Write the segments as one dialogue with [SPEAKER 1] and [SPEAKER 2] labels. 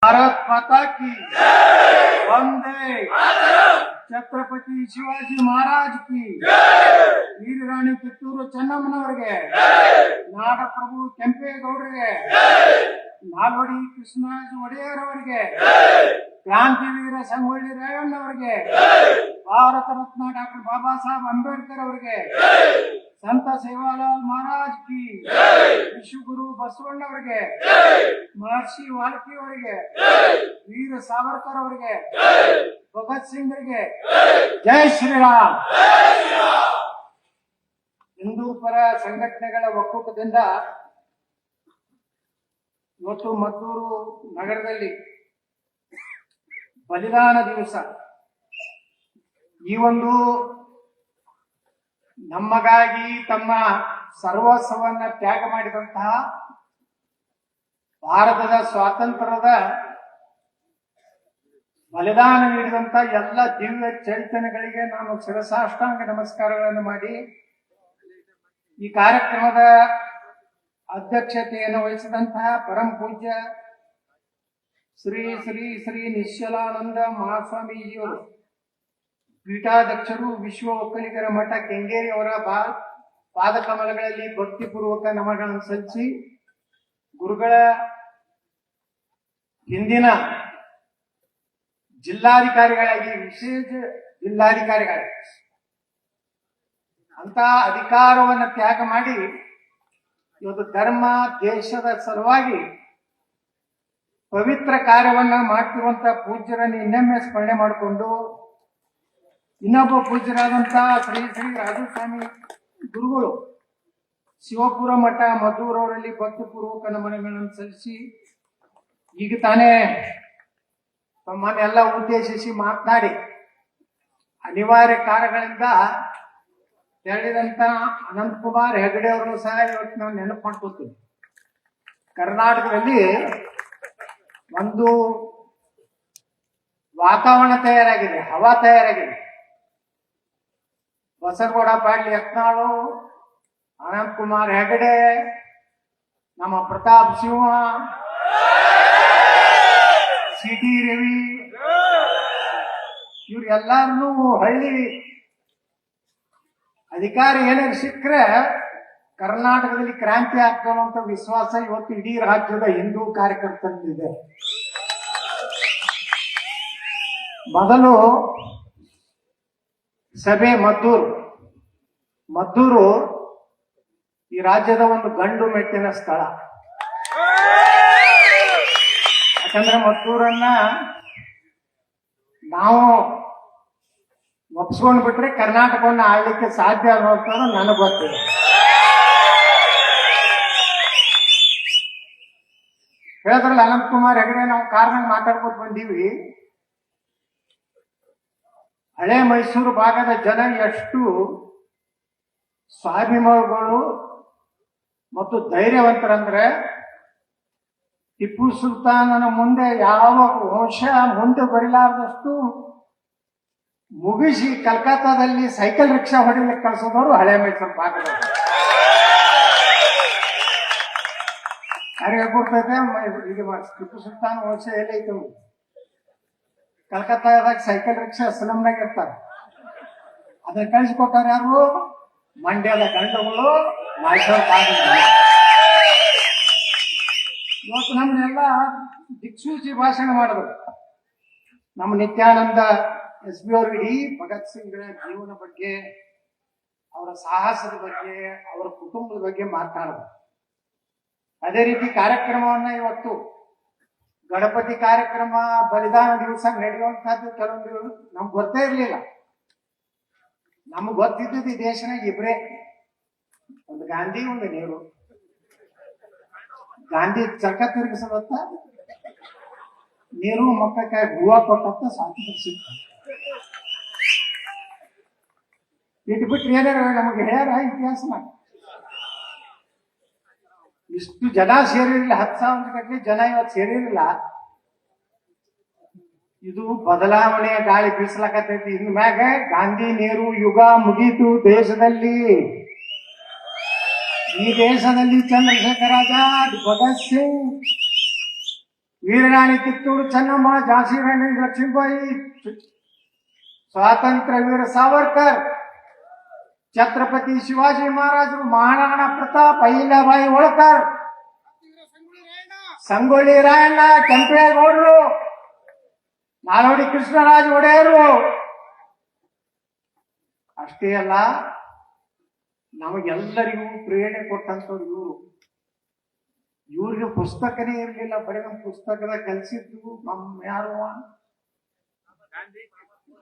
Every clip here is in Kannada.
[SPEAKER 1] भारत माता की वंदे छत्रपति शिवाजी महाराज की वीर राणी ಕಿತ್ತೂರು ಚೆನ್ನಮ್ಮನವರಿಗೆ ನಾಡಪ್ರಭು ಕೆಂಪೇಗೌಡರಿಗೆ ನಾಲ್ವಡಿ ಕೃಷ್ಣರಾಜ ಒಡೆಯರ್ ಅವರಿಗೆ ಕ್ರಾಂತಿವೀರ ಸಂಗೊಳ್ಳಿ ರಾಯಣ್ಣವರಿಗೆ ಭಾರತ ರತ್ನ ಡಾಕ್ಟರ್ ಬಾಬಾ ಸಾಹೇಬ್ ಅಂಬೇಡ್ಕರ್ ಅವರಿಗೆ ಸಂತ ಸೇವಾಲಾಲ್ ಮಹಾರಾಜ್ ಕಿ ವಿಶ್ವಗುರು ಬಸವಣ್ಣವರಿಗೆ ಮಹರ್ಷಿ ವಾಲ್ಮೀಕಿ ಅವರಿಗೆ ವೀರ ಸಾವರ್ಕರ್ ಅವರಿಗೆ ಭಗತ್ ಸಿಂಗ್ ಅವರಿಗೆ ಜೈ ಶ್ರೀರಾಮ್. ಹಿಂದೂ ಪರ ಸಂಘಟನೆಗಳ ಒಕ್ಕೂಟದಿಂದ ಇವತ್ತು ಮದ್ದೂರು ನಗರದಲ್ಲಿ ಬಲಿದಾನ ದಿವಸ ಈ ಒಂದು ನಮಗಾಗಿ ತಮ್ಮ ಸರ್ವಸ್ವವನ್ನ ತ್ಯಾಗ ಮಾಡಿದಂತಹ ಭಾರತದ ಸ್ವಾತಂತ್ರ್ಯದ ಬಲಿದಾನ ನೀಡಿದಂತ ಎಲ್ಲ ದಿವ್ಯ ಚೈತನ್ಯಗಳಿಗೆ ನಾನು ಶಿರಸಾಷ್ಟಾಂಗ ನಮಸ್ಕಾರಗಳನ್ನು ಮಾಡಿ ಈ ಕಾರ್ಯಕ್ರಮದ ಅಧ್ಯಕ್ಷತೆಯನ್ನು ವಹಿಸಿದಂತಹ ಪರಂ ಪೂಜ್ಯ ಶ್ರೀ ಶ್ರೀ ಶ್ರೀ ನಿಶ್ಚಲಾನಂದ ಮಹಾಸ್ವಾಮೀಜಿಯವರು ಪೀಠಾಧ್ಯಕ್ಷರು ವಿಶ್ವ ಒಕ್ಕಲಿಗರ ಮಠ ಕೆಂಗೇರಿ ಅವರ ಪಾದಕಮಲಗಳಲ್ಲಿ ಭಕ್ತಿಪೂರ್ವಕ ನಮನಗಳನ್ನು ಸಲ್ಲಿಸಿ ಗುರುಗಳ ಹಿಂದಿನ ಜಿಲ್ಲಾಧಿಕಾರಿಗಳಾಗಿ ವಿಶೇಷ ಜಿಲ್ಲಾಧಿಕಾರಿಗಳಾಗಿ ಅಂತ ಅಧಿಕಾರವನ್ನು ತ್ಯಾಗ ಮಾಡಿ ಇವತ್ತು ಧರ್ಮ ದೇಶದ ಸಲುವಾಗಿ ಪವಿತ್ರ ಕಾರ್ಯವನ್ನ ಮಾಡ್ತಿರುವಂತ ಪೂಜ್ಯರನ್ನು ಇನ್ನೊಮ್ಮೆ ಸ್ಮರಣೆ ಮಾಡಿಕೊಂಡು ಇನ್ನೊಬ್ಬ ಪೂಜ್ಯರಾದಂತ ಶ್ರೀ ಶ್ರೀ ರಾಜಸ್ವಾಮಿ ಗುರುಗಳು ಶಿವಪುರ ಮಠ ಮದ್ದೂರವರಲ್ಲಿ ಭಕ್ತಿಪೂರ್ವಕ ನಮನಗಳನ್ನು ಸಲ್ಲಿಸಿ ಈಗ ತಾನೇ ತಮ್ಮನ್ನೆಲ್ಲ ಉದ್ದೇಶಿಸಿ ಮಾತನಾಡಿ ಅನಿವಾರ್ಯ ಕಾರ್ಯಗಳಿಂದ ತೆರಳಿದಂತ ಅನಂತಕುಮಾರ್ ಹೆಗಡೆ ಅವರನ್ನು ಸಹ ಇವತ್ತು ನಾವು ನೆನಪು ಮಾಡ್ಕೊತೀವಿ. ಕರ್ನಾಟಕದಲ್ಲಿ ಒಂದು ವಾತಾವರಣ ತಯಾರಾಗಿದೆ, ಹವಾ ತಯಾರಾಗಿದೆ. ಬಸರಗೌಡ ಪಾಟೀಲ್ ಯತ್ನಾಳು, ಅನಂತಕುಮಾರ್ ಹೆಗಡೆ, ನಮ್ಮ ಪ್ರತಾಪ್ ಸಿಂಹ, ಸಿಟಿ ರವಿ, ಇವ್ರೆಲ್ಲಾರನು ಹಳ್ಳಿ ಅಧಿಕಾರಿ ಏನಾದ್ರು ಸಿಕ್ಕರೆ ಕರ್ನಾಟಕದಲ್ಲಿ ಕ್ರಾಂತಿ ಆಗ್ತಾನೋ ಅಂತ ವಿಶ್ವಾಸ ಇವತ್ತು ಇಡೀ ರಾಜ್ಯದ ಹಿಂದೂ ಕಾರ್ಯಕರ್ತರಿದೆ. ಮೊದಲು ಸಭೆ ಮದ್ದೂರು ಈ ರಾಜ್ಯದ ಒಂದು ಗಂಡು ಮೆಟ್ಟಿನ ಸ್ಥಳ. ಯಾಕಂದ್ರೆ ಮದ್ದೂರನ್ನ ನಾವು ಒಪ್ಸ್ಕೊಂಡ್ ಬಿಟ್ರೆ ಕರ್ನಾಟಕವನ್ನು ಆಳ್ಲಿಕ್ಕೆ ಸಾಧ್ಯ ಅನ್ನೋದು ನನಗೆ ಗೊತ್ತಿದೆ. ಹೇಳಿದ್ರಲ್ಲ ಅನಂತಕುಮಾರ್ ಹೆಗಡೆ, ನಾವು ಕಾರ್ನಾಗ ಮಾತಾಡ್ಕೊಂಡು ಬಂದೀವಿ. ಹಳೆ ಮೈಸೂರು ಭಾಗದ ಜನ ಎಷ್ಟು ಸ್ವಾಭಿಮಾನಿಗಳು ಮತ್ತು ಧೈರ್ಯವಂತರಂದ್ರೆ ಟಿಪ್ಪು ಸುಲ್ತಾನನ ಮುಂದೆ ಯಾವ ವಂಶ ಮುಂದೆ ಬರಿಲಾರದಷ್ಟು ಮುಗಿಸಿ ಕಲ್ಕತ್ತಾದಲ್ಲಿ ಸೈಕಲ್ ರಿಕ್ಷಾ ಹೊಡಿಲಿಕ್ಕೆ ಕಳಿಸೋದವರು ಹಳೆ ಮೈಸೂರು ಭಾಗದವರು. ಯಾರಿಗೆ ಗೊತ್ತೈತೆ ಇದು ಟಿಪ್ಪು ಸುಲ್ತಾನ್ ವಂಶ ಎಲ್ಲೈತೆ? ಕಲ್ಕತ್ತಾದಾಗ ಸೈಕಲ್ ರಿಕ್ಷಾ ಸ್ಲಮ್ನಾಗ ಇರ್ತಾರೆ. ಅದನ್ನ ಕಳಿಸ್ಕೊಟ್ಟಾರ ಯಾರು? ಮಂಡ್ಯದ ಗಂಡುಗಳು, ಮೈಸೂರು ಭಾಗದ ಜನ. ಇವತ್ತು ನಮ್ಮನ್ನೆಲ್ಲ ದಿಕ್ಸೂಚಿ ಭಾಷಣ ಮಾಡಿದ್ರು. ನಮ್ಮ ನಿತ್ಯಾನಂದ SB ಅವರು ಇಡೀ ಭಗತ್ ಸಿಂಗ್ರ ಜೀವನ ಬಗ್ಗೆ, ಅವರ ಸಾಹಸದ ಬಗ್ಗೆ, ಅವರ ಕುಟುಂಬದ ಬಗ್ಗೆ ಮಾತನಾಡಿದ್ರು. ಅದೇ ರೀತಿ ಕಾರ್ಯಕ್ರಮವನ್ನ ಇವತ್ತು ಗಣಪತಿ ಕಾರ್ಯಕ್ರಮ, ಬಲಿದಾನ ದಿವಸ ನಡೆಯುವಂತಹದ್ದು ಕೆಲವೊಂದು ನಮ್ಗೆ ಗೊತ್ತೇ ಇರ್ಲಿಲ್ಲ. ನಮ್ಗೆ ಗೊತ್ತಿದ್ದು ಈ ದೇಶನಾಗ ಇಬ್ರೇ, ಒಂದು ಗಾಂಧಿ, ಒಂದು ನೆಹರು. ಗಾಂಧಿ ಚರ್ಕ ತಿರುಗಿಸೋದತ್ತ, ನೆಹರು ಮಕ್ಕಳ ಹೂವ ಕೊಟ್ಟಂತ ಸ್ವಾತಂತ್ರ್ಯ ಸಿಕ್ಕ. ಇಟ್ಬಿಟ್ರೆ ಏನಾರ ನಮಗೆ ಹೇಳ್ಯಾರ ಇತಿಹಾಸನಾಗ? ಇಷ್ಟು ಜನ ಸೇರಿರಲಿಲ್ಲ, 10,000 ಗಟ್ಟಲೆ ಜನ ಇವತ್ತು ಸೇರಿರಲಿಲ್ಲ. ಇದು ಬದಲಾವಣೆಯ ಗಾಳಿ ಬೀಸಲಾಕತೈತಿ. ಇನ್ ಮ್ಯಾಗ ಗಾಂಧಿ ನೆಹರು ಯುಗ ಮುಗೀತು ದೇಶದಲ್ಲಿ. ಈ ದೇಶದಲ್ಲಿ ಚಂದ್ರಶೇಖರ್ ಆಜಾದ್, ಭಗತ್ ಸಿಂಗ್, ವೀರರಾಣಿ ಕಿತ್ತೂರು ಚೆನ್ನಮ್ಮ, ಝಾನ್ಸಿ ರಾಣಿ ಲಕ್ಷ್ಮೀಬಾಯಿ, ಸ್ವಾತಂತ್ರ್ಯ ವೀರ ಸಾವರ್ಕರ್, ಛತ್ರಪತಿ ಶಿವಾಜಿ ಮಹಾರಾಜರು, ಮಹಾರಾಣಾ ಪ್ರತಾಪ್, ಅಹಿಲ್ಯಾಬಾಯಿ ಹೋಳ್ಕರ್, ಸಂಗೊಳ್ಳಿ ರಾಯಣ್ಣ, ಕೆಂಪೇಗೌಡರು, ನಾಲ್ವಡಿ ಕೃಷ್ಣರಾಜ ಒಡೆಯರು. ಅಷ್ಟೇ ಅಲ್ಲ, ನಮಗೆಲ್ಲರಿಗೂ ಪ್ರೇರಣೆ ಕೊಟ್ಟಂತವ್ರು ಇವರು. ಇವ್ರಿಗೆ ಪುಸ್ತಕನೇ ಇರಲಿಲ್ಲ, ಬರೀ ನಮ್ಮ ಪುಸ್ತಕದ ಕಲಿಸಿದ್ದು ನಮ್ಮ ಯಾರು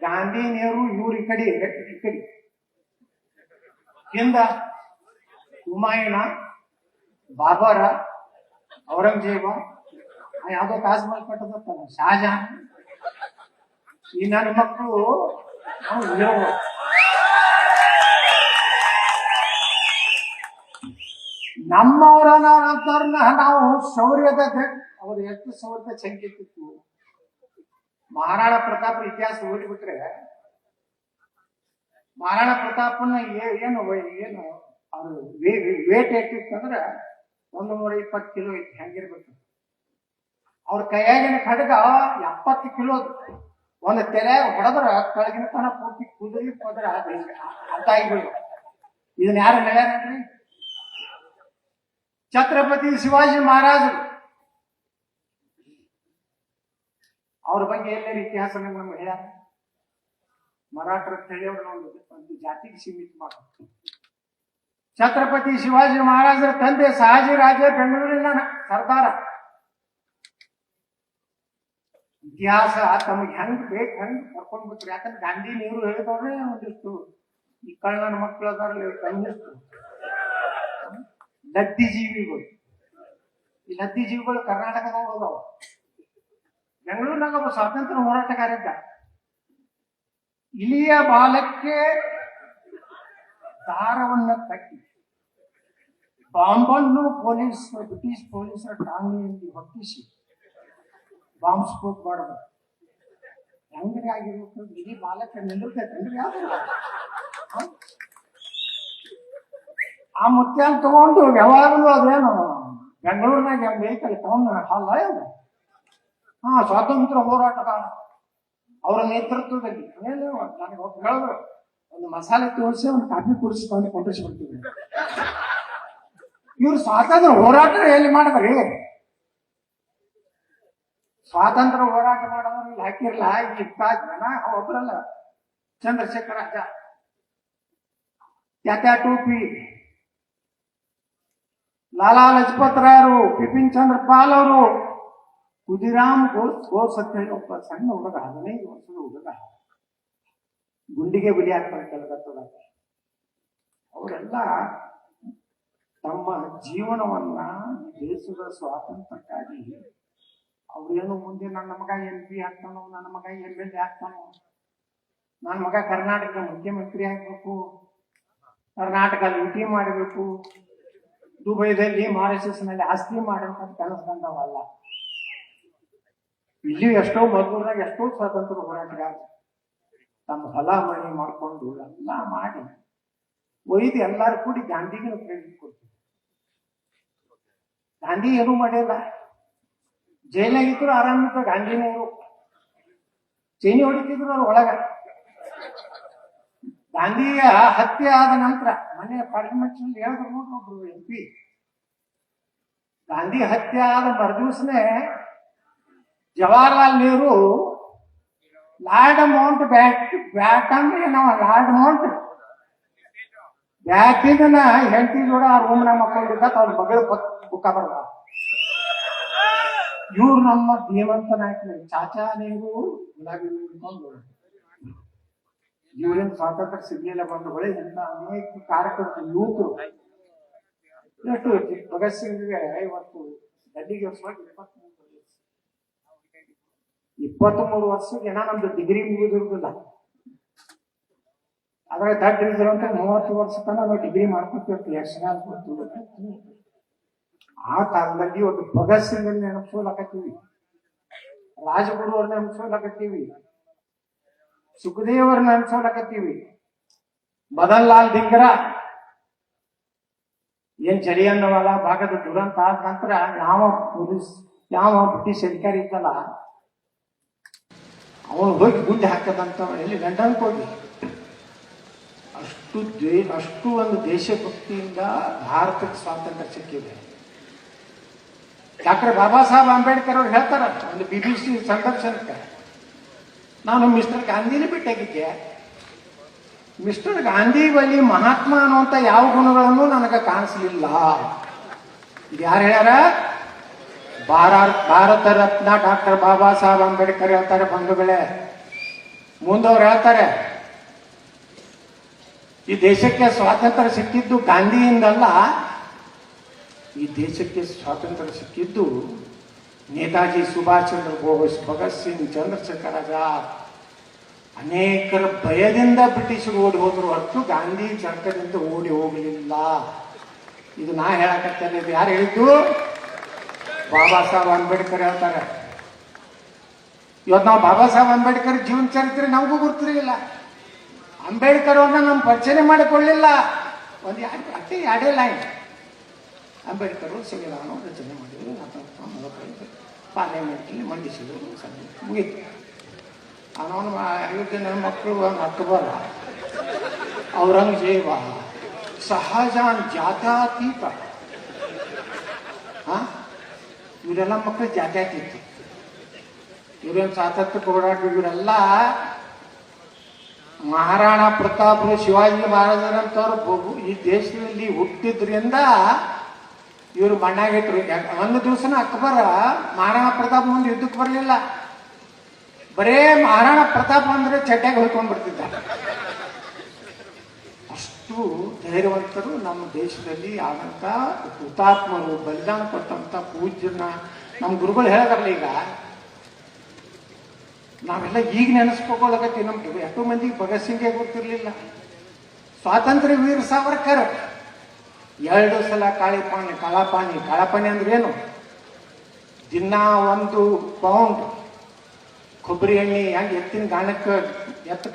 [SPEAKER 1] ಗಾಂಧಿ, ನೆಹರು, ಇವ್ರು ಈ ಕಡೆ ಹಿಂದ ಹುಮಾಯೂನ, ಬಾಬರ, ಔರಂಗಜೇಬ, ಯಾವ್ದೋ ತಾಜ್ ಮಹಲ್ ಕಟ್ಟದತ್ತಲ್ಲ, ಶಹಜಹಾನ್. ಈ ನನ್ನ ಮಕ್ಕಳು ನಮ್ಮವರನ್ನ ನಾವು ಶೌರ್ಯದ ಅವ್ರು ಎಷ್ಟು ಶೌರ್ಯದ ಸಂಕೇತಿತ್ತು. ಮಹಾರಾಣಾ ಪ್ರತಾಪ್ ಇತಿಹಾಸ ಓದಿಬಿಟ್ರೆ, ಮಹಾರಾಣಾ ಪ್ರತಾಪನ ಏನು ಅವ್ರು ವೇಟ್ ಎಷ್ಟಿತ್ತಂದ್ರೆ 120 ಕಿಲೋ ಇತ್ತು. ಹೆಂಗಿರ್ಬೇಕು, ಅವ್ರ ಕೈಯಾಗಿನ ಖಡ್ಗ 70 ಕಿಲೋ. ಒಂದು ತೆರೆ ಹೊಡೆದ್ರ ಕೆಳಗಿನ ತನ ಪೂರ್ತಿ ಕುದುರೆ ಪದ್ರ ಅರ್ಧ ಆಗಿಬಿಡು. ಇದನ್ನ ಯಾರು ಹೇಳ್ಯಾರನ್ರಿ? ಛತ್ರಪತಿ ಶಿವಾಜಿ ಮಹಾರಾಜರು. ಅವ್ರ ಬಗ್ಗೆ ಎಲ್ಲರ ಇತಿಹಾಸ ನಮ್ಗೆ ಹೇಳ್ಯಾರ. ಮರಾಠರ ತಿಳಿಯವ್ರನ್ನ ಒಂದು ಜಾತಿಗೆ ಸೀಮಿತ ಮಾಡ್ತಾರೆ. ಛತ್ರಪತಿ ಶಿವಾಜಿ ಮಹಾರಾಜರ ತಂದೆ ಶಹಾಜಿ ರಾಜೇ ಬೆಂಗಳೂರಿನ ಸರ್ದಾರ. ಇತಿಹಾಸ ತಮಗೆ ಹೆಂಗ್ ಬೇಕು ಹಂಗ್ ಕರ್ಕೊಂಡ್ಬಿಟ್ರು. ಯಾಕಂದ್ರೆ ಗಾಂಧಿ, ನೆಹರು ಹೇಳಿದವ್ರೆ ಒಂದಿಷ್ಟು ಈ ಕಳ್ಳನ ಮಕ್ಕಳು ಅದಾರಲ್ಲ, ಕಮ್ಯುನಿಸ್ಟ್ ಲದ್ದಿ ಜೀವಿಗಳು. ಈ ಲದ್ದಿ ಜೀವಿಗಳು ಕರ್ನಾಟಕದಾಗ ಹೋದವ. ಬೆಂಗಳೂರಿನಾಗ ಒಬ್ಬ ಸ್ವಾತಂತ್ರ್ಯ ಹೋರಾಟಗಾರ ಇದ್ದ. ಇಲಿಯ ಬಾಲಕ್ಕೆ ದಾರವನ್ನ ಕಟ್ಟಿ ಬಾಂಬನ್ನು ಬ್ರಿಟಿಷ್ ಪೊಲೀಸರ ಟಾಂಗಿಯಲ್ಲಿ ಹೊತ್ತಿಸಿ ಬಾಂಬ್ ಸ್ಫೋಟ್ ಮಾಡಬೇಕು. ಹೆಂಗ್ರಿ ಆಗಿರ್ಬೇಕು? ಇಡೀ ಬಾಲಕ್ಕೆ ನಿಲ್ಲುತ್ತೈತೇನ್ರಿ? ಆ ಮುತ್ಯಾನ ತಗೊಂಡು ಯಾವಾಗಲೂ ಅದೇನು ಬೆಂಗಳೂರಿನಾಗ ವೆಹಿಕಲ್ ತಗೊಂಡು ಹಾಲ ಅದು. ಸ್ವಾತಂತ್ರ್ಯ ಹೋರಾಟಗಾರ ಅವರ ನೇತೃತ್ವದಲ್ಲಿ ನನಗೆ ಒಬ್ಬ ಹೇಳಿದ್ರು, ಒಂದು ಮಸಾಲೆ ತೋರಿಸಿ ಒಂದು ಕಾಫಿ ಕುಡಿಸ್ಕೊಂಡು ಕೊಂಡಿಸ್ಬಿಡ್ತೀವಿ. ಇವ್ರು ಸ್ವಾತಂತ್ರ್ಯ ಹೋರಾಟ ಎಲ್ಲಿ ಮಾಡಿದ್ರಿ? ಸ್ವಾತಂತ್ರ್ಯ ಹೋರಾಟ ಮಾಡೋದ್ರಲ್ಲಿ ಹಾಕಿರ್ಲ 20 ಜನ. ಒಬ್ಬರಲ್ಲ, ಚಂದ್ರಶೇಖರ ಆಜಾದ್, ಟ್ಯಾಟ್ಯಾ ಟೋಪಿ, ಲಾಲಾ ಲಜಪತ್ ರಾಯರು, ಬಿಪಿನ್ ಚಂದ್ರ ಪಾಲ್ ಅವರು, ಖುದಿರಾಮ್ ಬೋಸ್ ಅಂತ ಹೇಳಿ ಒಬ್ಬ ಸಣ್ಣ ಹುಡುಗ, 15 ವರ್ಷದ ಹುಡುಗ, ಗುಂಡಿಗೆ ಬಲಿ ಆಗ್ತಾರೆ ಕಲ್ಕತ್ತದ. ಅವರೆಲ್ಲ ತಮ್ಮ ಜೀವನವನ್ನ ದೇಶದ ಸ್ವಾತಂತ್ರ್ಯಕ್ಕಾಗಿ ಅವ್ರೇನು ಮುಂದೆ ನನ್ನ ಮಗ MP ಆಗ್ತಾನೋ, ನನ್ನ ಮಗ MLA ಆಗ್ತಾನೋ, ನನ್ನ ಮಗ ಕರ್ನಾಟಕದ ಮುಖ್ಯಮಂತ್ರಿ ಆಗ್ಬೇಕು, ಕರ್ನಾಟಕ ಲೂಟಿ ಮಾಡಬೇಕು, ದುಬೈದಲ್ಲಿ ಮಾರಿಷಸ್ ನಲ್ಲಿ ಆಸ್ತಿ ಮಾಡಬೇಕಂತ ಕನಸು ಬಂದವಲ್ಲ. ಇಲ್ಲಿ ಎಷ್ಟೋ ಮದ್ದೂರಾಗ ಎಷ್ಟೋ ಸ್ವಾತಂತ್ರ್ಯ ಹೋರಾಟಗಾರ ತಮ್ಮ ಹೊಲ ಮನೆ ಮಾಡ್ಕೊಂಡು ಎಲ್ಲ ಮಾಡಿ ಒಯ್ದು ಎಲ್ಲಾರು ಕೂಡಿ ಗಾಂಧಿಗೆ ಪ್ರೇರಿತ ಕೊಡ್ತೀವಿ. ಗಾಂಧಿ ಏನೂ ಮಾಡಿಲ್ಲ, ಜೈಲಾಗಿದ್ರು ಆರಾಮಿದ್ರು. ಗಾಂಧಿನವರು ಚೈನಿ ಹೊಡಿತಿದ್ರು ಅವ್ರ ಒಳಗ. ಗಾಂಧಿಯ ಹತ್ಯೆ ಆದ ನಂತರ ಮನೆ ಪಾರ್ಲಿಮೆಂಟ್ ನಲ್ಲಿ ಹೇಳಿದ್ರು ನೋಡ್ರಿ, ಒಬ್ರು MP ಗಾಂಧಿ ಹತ್ಯೆ ಆದ ಮರುದಿವಸನೇ Jawaharlal Nehru Lord Mountbatten ಅಂದ್ರೆ ನಾವು ಲಾರ್ಡ್ ಮೌಂಟ್ ಬ್ಯಾಟಿನ ಹೆಂಡತಿ ಜೋಡ ಆ ರೂಮ್ನಾಗ ಮಕ್ಕೊಂಡಿದ್ದ ಅವ್ರ ಮಗಳ ಬುಕ್ಕ ಬರ್ದ. ಇವ್ರು ನಮ್ಮ ಧೀಮಂತ ನಾಯಕರು ಚಾಚಾ ನೆಹರು ಗುಲಾಬಿ ಹಿಡ್ಕೊಂಡು ಇವರಿಂದ ಸ್ವಾತಂತ್ರ್ಯ ಸಿಗ್ಲಿಲ್ಲ ಬಂಧುಗಳೇ. ಇಂಥ ಅನೇಕ ಕಾರ್ಯಕರ್ತರು ಯುವಕರು ಎಷ್ಟು ಭಗತ್ ಸಿಂಗ್ಗೆ ಇವತ್ತು ಡೆಲ್ಲಿಗೆ 23 ವರ್ಷಕ್ಕೆ ನಮ್ದು ಡಿಗ್ರಿ ಮುಗಿದಿರುದಿಲ್ಲ. ಆದ್ರೆ ದೊಡ್ಡ ರೀಸನ್ ಅಂತ 30 ವರ್ಷ ತನಕ ನಾವು ಡಿಗ್ರಿ ಮಾಡ್ಕೊತಿರ್ತೀವಿ. ಯಕ್ಷಗಾನ ಕೊಡ್ತೀವಿ. ಆ ಕಾಲದಲ್ಲಿ ಒಂದು ಭಗತ್ ಸಿಂಗ್ ನೆನಪಿಸೋಲಾಕತ್ತೀವಿ, ರಾಜಗುರು ಅವ್ರನ್ನ ನೆನಪಿಸೋಲಾಕತ್ತೀವಿ, ಸುಖದೇವ್ರನ್ನ ನೆನಪಿಸೋಲಾಕತ್ತೀವಿ, ಮದನ್ ಲಾಲ್ ಧಿಂಗ್ರಾ. ಏನ್ ಜಲಿಯನ್ನವಾಲಾ ಭಾಗದ ದುರಂತ ಆದ ನಂತರ ಯಾವ ಪೊಲೀಸ್ ಯಾವ ಬ್ರಿಟಿಷ್ ಅಧಿಕಾರಿ ಇದ್ದಲ್ಲ ಅವನು ಹೋಗಿ ಗುಂಡಿ ಹಾಕದಂತ ಎಲ್ಲಿ ಲಂಡನ್ಗೆ ಹೋಗಿ ಅಷ್ಟು ಒಂದು ದೇಶಭಕ್ತಿಯಿಂದ ಭಾರತಕ್ಕೆ ಸ್ವಾತಂತ್ರ್ಯ ಸಿಕ್ಕಿದೆ. ಡಾಕ್ಟರ್ ಬಾಬಾ ಸಾಹೇಬ್ ಅಂಬೇಡ್ಕರ್ ಅವ್ರು ಹೇಳ್ತಾರ ಒಂದು BBC ಸಂದರ್ಶನಕ್ಕೆ, ನಾನು ಮಿಸ್ಟರ್ ಗಾಂಧಿನೇ ಭೇಟಿಯಾಗಿದ್ದೆ. ಮಿಸ್ಟರ್ ಗಾಂಧಿ ಬಳಿ ಮಹಾತ್ಮ ಅನ್ನುವಂಥ ಯಾವ ಗುಣಗಳನ್ನು ನನಗೆ ಕಾಣಿಸ್ಲಿಲ್ಲ. ಇದು ಯಾರು ಹೇಳ್ಯಾರ? ಭಾರತ ರತ್ನ ಡಾಕ್ಟರ್ ಬಾಬಾ ಸಾಹೇಬ್ ಅಂಬೇಡ್ಕರ್ ಹೇಳ್ತಾರೆ. ಬಂಧುಗಳೇ, ಮುಂದವ್ರು ಹೇಳ್ತಾರೆ, ಈ ದೇಶಕ್ಕೆ ಸ್ವಾತಂತ್ರ್ಯ ಸಿಕ್ಕಿದ್ದು ಗಾಂಧಿಯಿಂದಲ್ಲ, ಈ ದೇಶಕ್ಕೆ ಸ್ವಾತಂತ್ರ್ಯ ಸಿಕ್ಕಿದ್ದು ನೇತಾಜಿ ಸುಭಾಷ್ ಚಂದ್ರ ಬೋಸ್, ಭಗತ್ ಸಿಂಗ್, ಚಂದ್ರಶೇಖರ್ ಆಜಾದ್ ಅನೇಕರ ಭಯದಿಂದ ಬ್ರಿಟಿಷರು ಓಡಿ ಹೋದ್ರು ಹೊರತು ಗಾಂಧಿ ಚರ್ಕದಿಂದ ಓಡಿ ಹೋಗಲಿಲ್ಲ. ಇದು ನಾ ಹೇಳಕತ್ತೇನೆ. ಇದು ಯಾರು ಹೇಳಿದ್ದು? ಬಾಬಾ ಸಾಹೇಬ್ ಅಂಬೇಡ್ಕರ್ ಹೇಳ್ತಾರೆ. ಇವತ್ತು ನಾವು ಬಾಬಾ ಸಾಹೇಬ್ ಅಂಬೇಡ್ಕರ್ ಜೀವನ ಚರಿತ್ರೆ ನಮಗೂ ಗೊತ್ತಿರಲಿಲ್ಲ. ಅಂಬೇಡ್ಕರ್ ಅವ್ರನ್ನ ನಮ್ಮ ಪರಿಚಯ ಮಾಡಿಕೊಳ್ಳಿಲ್ಲ. ಒಂದು ಎರಡೇ ಲೈನ್. ಅಂಬೇಡ್ಕರ್ ಸಂವಿಧಾನ ರಚನೆ ಮಾಡಿದ್ರು, 1940 ಪಾರ್ಲಿಮೆಂಟಲ್ಲಿ ಮಂಡಿಸಿದ್ರು, ಮುಗೀತು. ಅವನ 5 ಜನ ಮಕ್ಕಳು, ಒಂದು ಅಕ್ಬರ, ಔರಂಗಜೇಬ, ಶಹಜಾನ್, ಜಾತ್ಯತೀತ, ಇವರೆಲ್ಲ ಮಕ್ಕಳು ಜಾತ್ಯತೀತ. ಇವರೇನು ಸ್ವಾತಂತ್ರ್ಯಕ್ಕೆ ಹೋರಾಡಿದ್ರು. ಇವರೆಲ್ಲ ಮಹಾರಾಣಾ ಪ್ರತಾಪರು, ಶಿವಾಜಿ ಮಹಾರಾಜರಂತವ್ರು ಈ ದೇಶದಲ್ಲಿ ಹುಟ್ಟಿದ್ರಿಂದ ಇವರು ಮಣ್ಣಾಗಿಟ್ರು. ಒಂದು ದಿವಸನ ಅಕ್ಬರ ಮಹಾರಾಣಾ ಪ್ರತಾಪ್ ಮುಂದೆ ಯುದ್ಧಕ್ಕೆ ಬರಲಿಲ್ಲ. ಬರೇ ಮಹಾರಾಣಾ ಪ್ರತಾಪ್ ಅಂದ್ರೆ ಚಡ್ಡಾಗಿ ಹೊಯ್ಕೊಂಡ್ ಬರ್ತಿದ್ದ. ಅಷ್ಟು ಧೈರ್ಯವಂತರು ನಮ್ಮ ದೇಶದಲ್ಲಿ ಆದಂತ ಹುತಾತ್ಮರು, ಬಲಿದಾನ ಕೊಟ್ಟಂತ ಪೂಜ್ಯರನ್ನ ನಮ್ಮ ಗುರುಗಳು ಹೇಳಿದಾರಲ್ಲ. ಈಗ ನಾವೆಲ್ಲ ಈಗ ನೆನೆಸ್ಕೋಗೊಳಕತ್ತೀವಿ. ನಮ್ಗೆ ಎಷ್ಟೋ ಮಂದಿಗೆ ಭಗತ್ ಸಿಂಗ್ಗೆ ಗೊತ್ತಿರ್ಲಿಲ್ಲ. ಸ್ವಾತಂತ್ರ್ಯ ವೀರ ಸಾವರ್ಕರ್ 2 ಸಲ ಕಾಳಾಪಾನಿ ಅಂದ್ರೆ ಏನು? ದಿನ 1 ಪೌಂಡ್ ಕೊಬ್ಬರಿ ಎಣ್ಣೆ ಹೆಂಗೆ ಎತ್ತಿನ ಗಾಣಕ್ಕೆ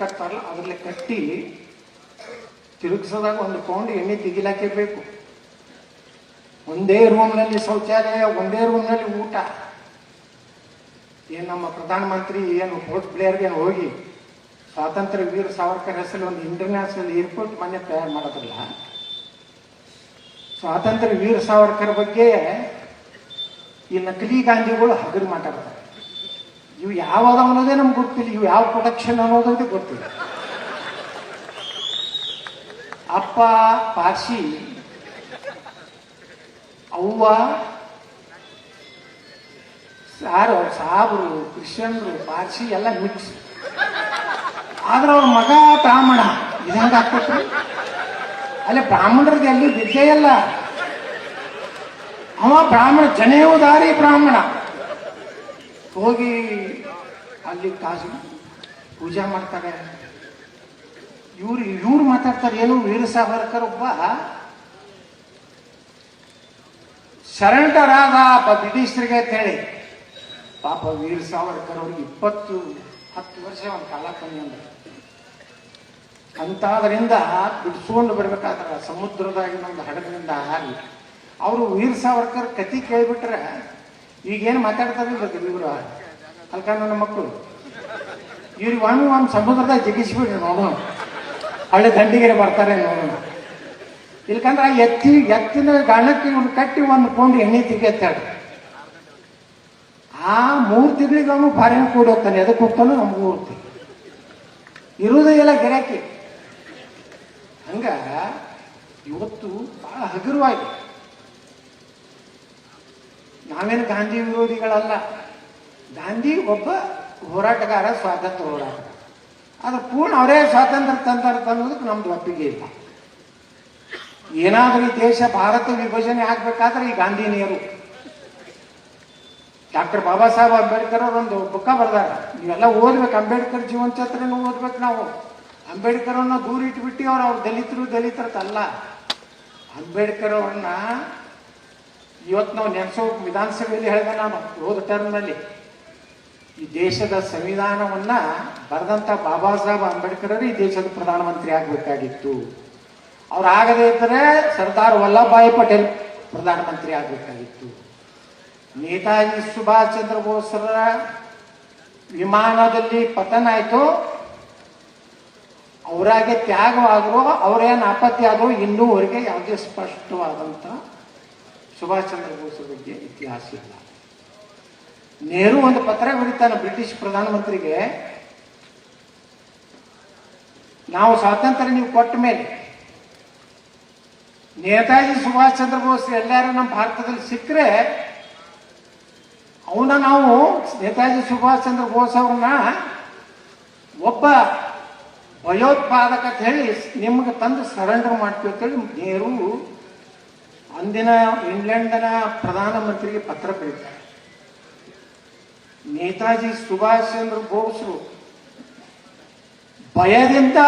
[SPEAKER 1] ಕಟ್ತಾರಲ್ಲ, ಅದ್ರಲ್ಲಿ ಕಟ್ಟಿ ತಿರುಗಿಸೋದಾಗ 1 ಪೌಂಡ್ ಎಣ್ಣೆ ತೆಗಿಲಾಕೆ ಬೇಕು. ಒಂದೇ ರೂಮ್ನಲ್ಲಿ ಶೌಚಾಲಯ, ಒಂದೇ ರೂಮ್ನಲ್ಲಿ ಊಟ. ಏನು ನಮ್ಮ ಪ್ರಧಾನಮಂತ್ರಿ ಏನು ಪೋರ್ಟ್ ಬ್ಲೇರ್ಗೆ ಹೋಗಿ ಸ್ವಾತಂತ್ರ್ಯ ವೀರ ಸಾವರ್ಕರ್ ಹೆಸರು ಒಂದು ಇಂಟರ್ನ್ಯಾಷನಲ್ ಏರ್ಪೋರ್ಟ್ ಮನೆ ತಯಾರು ಮಾಡೋದಿಲ್ಲ. ಸ್ವಾತಂತ್ರ್ಯ ವೀರ ಸಾವರ್ಕರ್ ಬಗ್ಗೆ ಈ ನಕಲಿ ಗಾಂಧಿಗಳು ಹಗರು ಮಾತಾಡ್ತಾರೆ. ಇವು ಯಾವಾಗ ಅನ್ನೋದೇ ನಮ್ಗೆ ಗೊತ್ತಿಲ್ಲ. ಇವು ಯಾವ ಪ್ರೊಡಕ್ಷನ್ ಅನ್ನೋದೇ ಗೊತ್ತಿಲ್ಲ. ಅಪ್ಪ ಪಾರ್ಸಿ, ಅವ್ವ ಯಾರು ಸಾಬ್ರು, ಕ್ರಿಶ್ಚಿಯನ್ರು, ಪಾರ್ಸಿ ಎಲ್ಲ ಮಿಕ್ಸ್. ಆದ್ರೆ ಅವ್ರ ಮಗ ಬ್ರಾಹ್ಮಣ. ಇದಂಗ ಆಗ್ತೈತಿ. ಅಲ್ಲೇ ಬ್ರಾಹ್ಮಣರಿಗೆ ಎಲ್ಲಿ ವಿದ್ಯೆ ಇಲ್ಲ. ಅವ ಬ್ರಾಹ್ಮಣ, ಜನೇವುದಾರಿ ಬ್ರಾಹ್ಮಣ. ಹೋಗಿ ಅಲ್ಲಿ ಕಾಸು ಪೂಜೆ ಮಾಡ್ತಾರೆ. ಇವ್ರು ಮಾತಾಡ್ತಾರೆ. ಏನು ವೀರ ಸಾವರ್ಕರ್ ಒಬ್ಬ ಶರಣರಾದ ಬ್ರಿಟಿಷರಿಗೆ ಅಂತ ಹೇಳಿ. ಪಾಪ ವೀರ ಸಾವರ್ಕರ್ ಅವ್ರಿಗೆ 10 ವರ್ಷ ಒಂದು ಕಾಲಾಪಾನಿ ಅಂದ್ರೆ. ಅಂತಾದ್ರಿಂದ ಬಿಡಿಸ್ಕೊಂಡು ಬರ್ಬೇಕಾದ್ರೆ ಸಮುದ್ರದಾಗಿ ಒಂದು ಹಡಗದಿಂದ ಹಾರಿ ಅವರು ವೀರ ಸಾವರ್ಕರ್ ಕತಿ ಕೇಳ್ಬಿಟ್ರೆ ಈಗೇನು ಮಾತಾಡ್ತಾರಿಲ್ಲ ಇವರು ಅಲ್ಕ ನನ್ನ ಮಕ್ಕಳು. ಇವ್ರಿಗೆ ಒಂದು ಸಮುದ್ರದಾಗ ಜಗಿಸ್ಬಿಡ್ರಿ ನೋಡೋಣ, ಹಳ್ಳಿ ದಂಡಿಗೆರೆ ಬರ್ತಾರೆ ನೋಡೋಣ. ಇಲ್ಕಂದ್ರೆ ಎತ್ತಿನ ಗಾಣಕ್ಕೆ ಇವ್ರು ಕಟ್ಟಿ 1 ಪೌಂಡ್ ಎಣ್ಣೆ ತೆಗೆತ್ತಾಳೆ. ಆ 3 ತಿಂಗಳಿಗೆ ಅವನು ಫಾರಿನ್ ಕೂಡ ಹೋಗ್ತಾನೆ. ಅದಕ್ಕೆ ಹೋಗ್ತಾನೆ ನಮಗೂ ಹೋಗ್ತೀವಿ. ಇರುವುದೇ ಇಲ್ಲ ಗಿರಾಕಿ. ಹಂಗ ಇವತ್ತು ಬಹಳ ಹಗುರವಾಗಿ ನಾವೇನು ಗಾಂಧಿ ವಿರೋಧಿಗಳಲ್ಲ. ಗಾಂಧಿ ಒಬ್ಬ ಹೋರಾಟಗಾರ, ಸ್ವಾತಂತ್ರ್ಯ ಹೋರಾಟಗಾರ. ಆದ್ರೆ ಪೂರ್ಣ ಅವರೇ ಸ್ವಾತಂತ್ರ್ಯ ತಂದೋದಕ್ಕೆ ನಮ್ದು ಒಪ್ಪಿಗೆ ಇಲ್ಲ. ಏನಾದ್ರೂ ಈ ದೇಶ ಭಾರತ ವಿಭಜನೆ ಆಗ್ಬೇಕಾದ್ರೆ ಈ ಗಾಂಧಿನಿಯರು, ಡಾಕ್ಟರ್ ಬಾಬಾ ಸಾಹೇಬ್ ಅಂಬೇಡ್ಕರ್ ಅವರು ಒಂದು ಬುಕ್ಕ ಬರ್ದಾರ. ನೀವೆಲ್ಲ ಓದ್ಬೇಕು. ಅಂಬೇಡ್ಕರ್ ಜೀವನ ಚರಿತ್ರೆನೂ ಓದ್ಬೇಕು. ನಾವು ಅಂಬೇಡ್ಕರ್ ಅವ್ರನ್ನ ದೂರ ಇಟ್ಬಿಟ್ಟು ಅವ್ರು ದಲಿತರಲ್ಲ. ಅಂಬೇಡ್ಕರ್ ಅವ್ರನ್ನ ಇವತ್ತು ನಾವು ನೆನೆಸೋ ವಿಧಾನಸಭೆಯಲ್ಲಿ ಹೇಳಿದೆ ನಾನು ಹೋದ ಟರ್ಮ್ನಲ್ಲಿ. ಈ ದೇಶದ ಸಂವಿಧಾನವನ್ನ ಬರೆದಂತ ಬಾಬಾ ಸಾಹೇಬ್ ಅಂಬೇಡ್ಕರ್ ಈ ದೇಶದ ಪ್ರಧಾನಮಂತ್ರಿ ಆಗ್ಬೇಕಾಗಿತ್ತು. ಅವ್ರು ಆಗದೇ ಇದ್ದರೆ ಸರ್ದಾರ್ ವಲ್ಲಭಭಾಯಿ ಪಟೇಲ್ ಪ್ರಧಾನಮಂತ್ರಿ ಆಗ್ಬೇಕಾಗಿತ್ತು. ನೇತಾಜಿ ಸುಭಾಷ್ ಚಂದ್ರ ಬೋಸ್ರ ವಿಮಾನದಲ್ಲಿ ಪತನ ಆಯ್ತು, ಅವರಾಗೆ ತ್ಯಾಗವಾದ್ರು, ಅವರೇನು ನಾಪತ್ತೆ ಆದರೂ ಇನ್ನೂವರೆಗೆ ಯಾವುದೇ ಸ್ಪಷ್ಟವಾದಂಥ ಸುಭಾಷ್ ಚಂದ್ರ ಬೋಸ್ ಬಗ್ಗೆ ಇತಿಹಾಸ ಇಲ್ಲ. ನೆಹರು ಒಂದು ಪತ್ರ ಬರೀತಾನೆ ಬ್ರಿಟಿಷ್ ಪ್ರಧಾನಮಂತ್ರಿಗೆ, ನಾವು ಸ್ವಾತಂತ್ರ್ಯ ನೀವು ಕೊಟ್ಟ ಮೇಲೆ ನೇತಾಜಿ ಸುಭಾಷ್ ಚಂದ್ರ ಬೋಸ್ ಎಲ್ಲಾರು ನಮ್ಮ ಭಾರತದಲ್ಲಿ ಸಿಕ್ಕರೆ ಅವನ ನಾವು ನೇತಾಜಿ ಸುಭಾಷ್ ಚಂದ್ರ ಬೋಸ್ ಅವ್ರನ್ನ ಒಬ್ಬ ಭಯೋತ್ಪಾದಕ ಅಂತ ಹೇಳಿ ನಿಮ್ಗೆ ತಂದು ಸರೆಂಡರ್ ಮಾಡ್ತೀವಿ ಅಂತೇಳಿ ನೆಹರು ಅಂದಿನ ಇಂಗ್ಲೆಂಡ್ನ ಪ್ರಧಾನಮಂತ್ರಿಗೆ ಪತ್ರ ಬರೀತಾರೆ. ನೇತಾಜಿ ಸುಭಾಷ್ ಚಂದ್ರ ಬೋಸ್ರು ಭಯದಿಂದ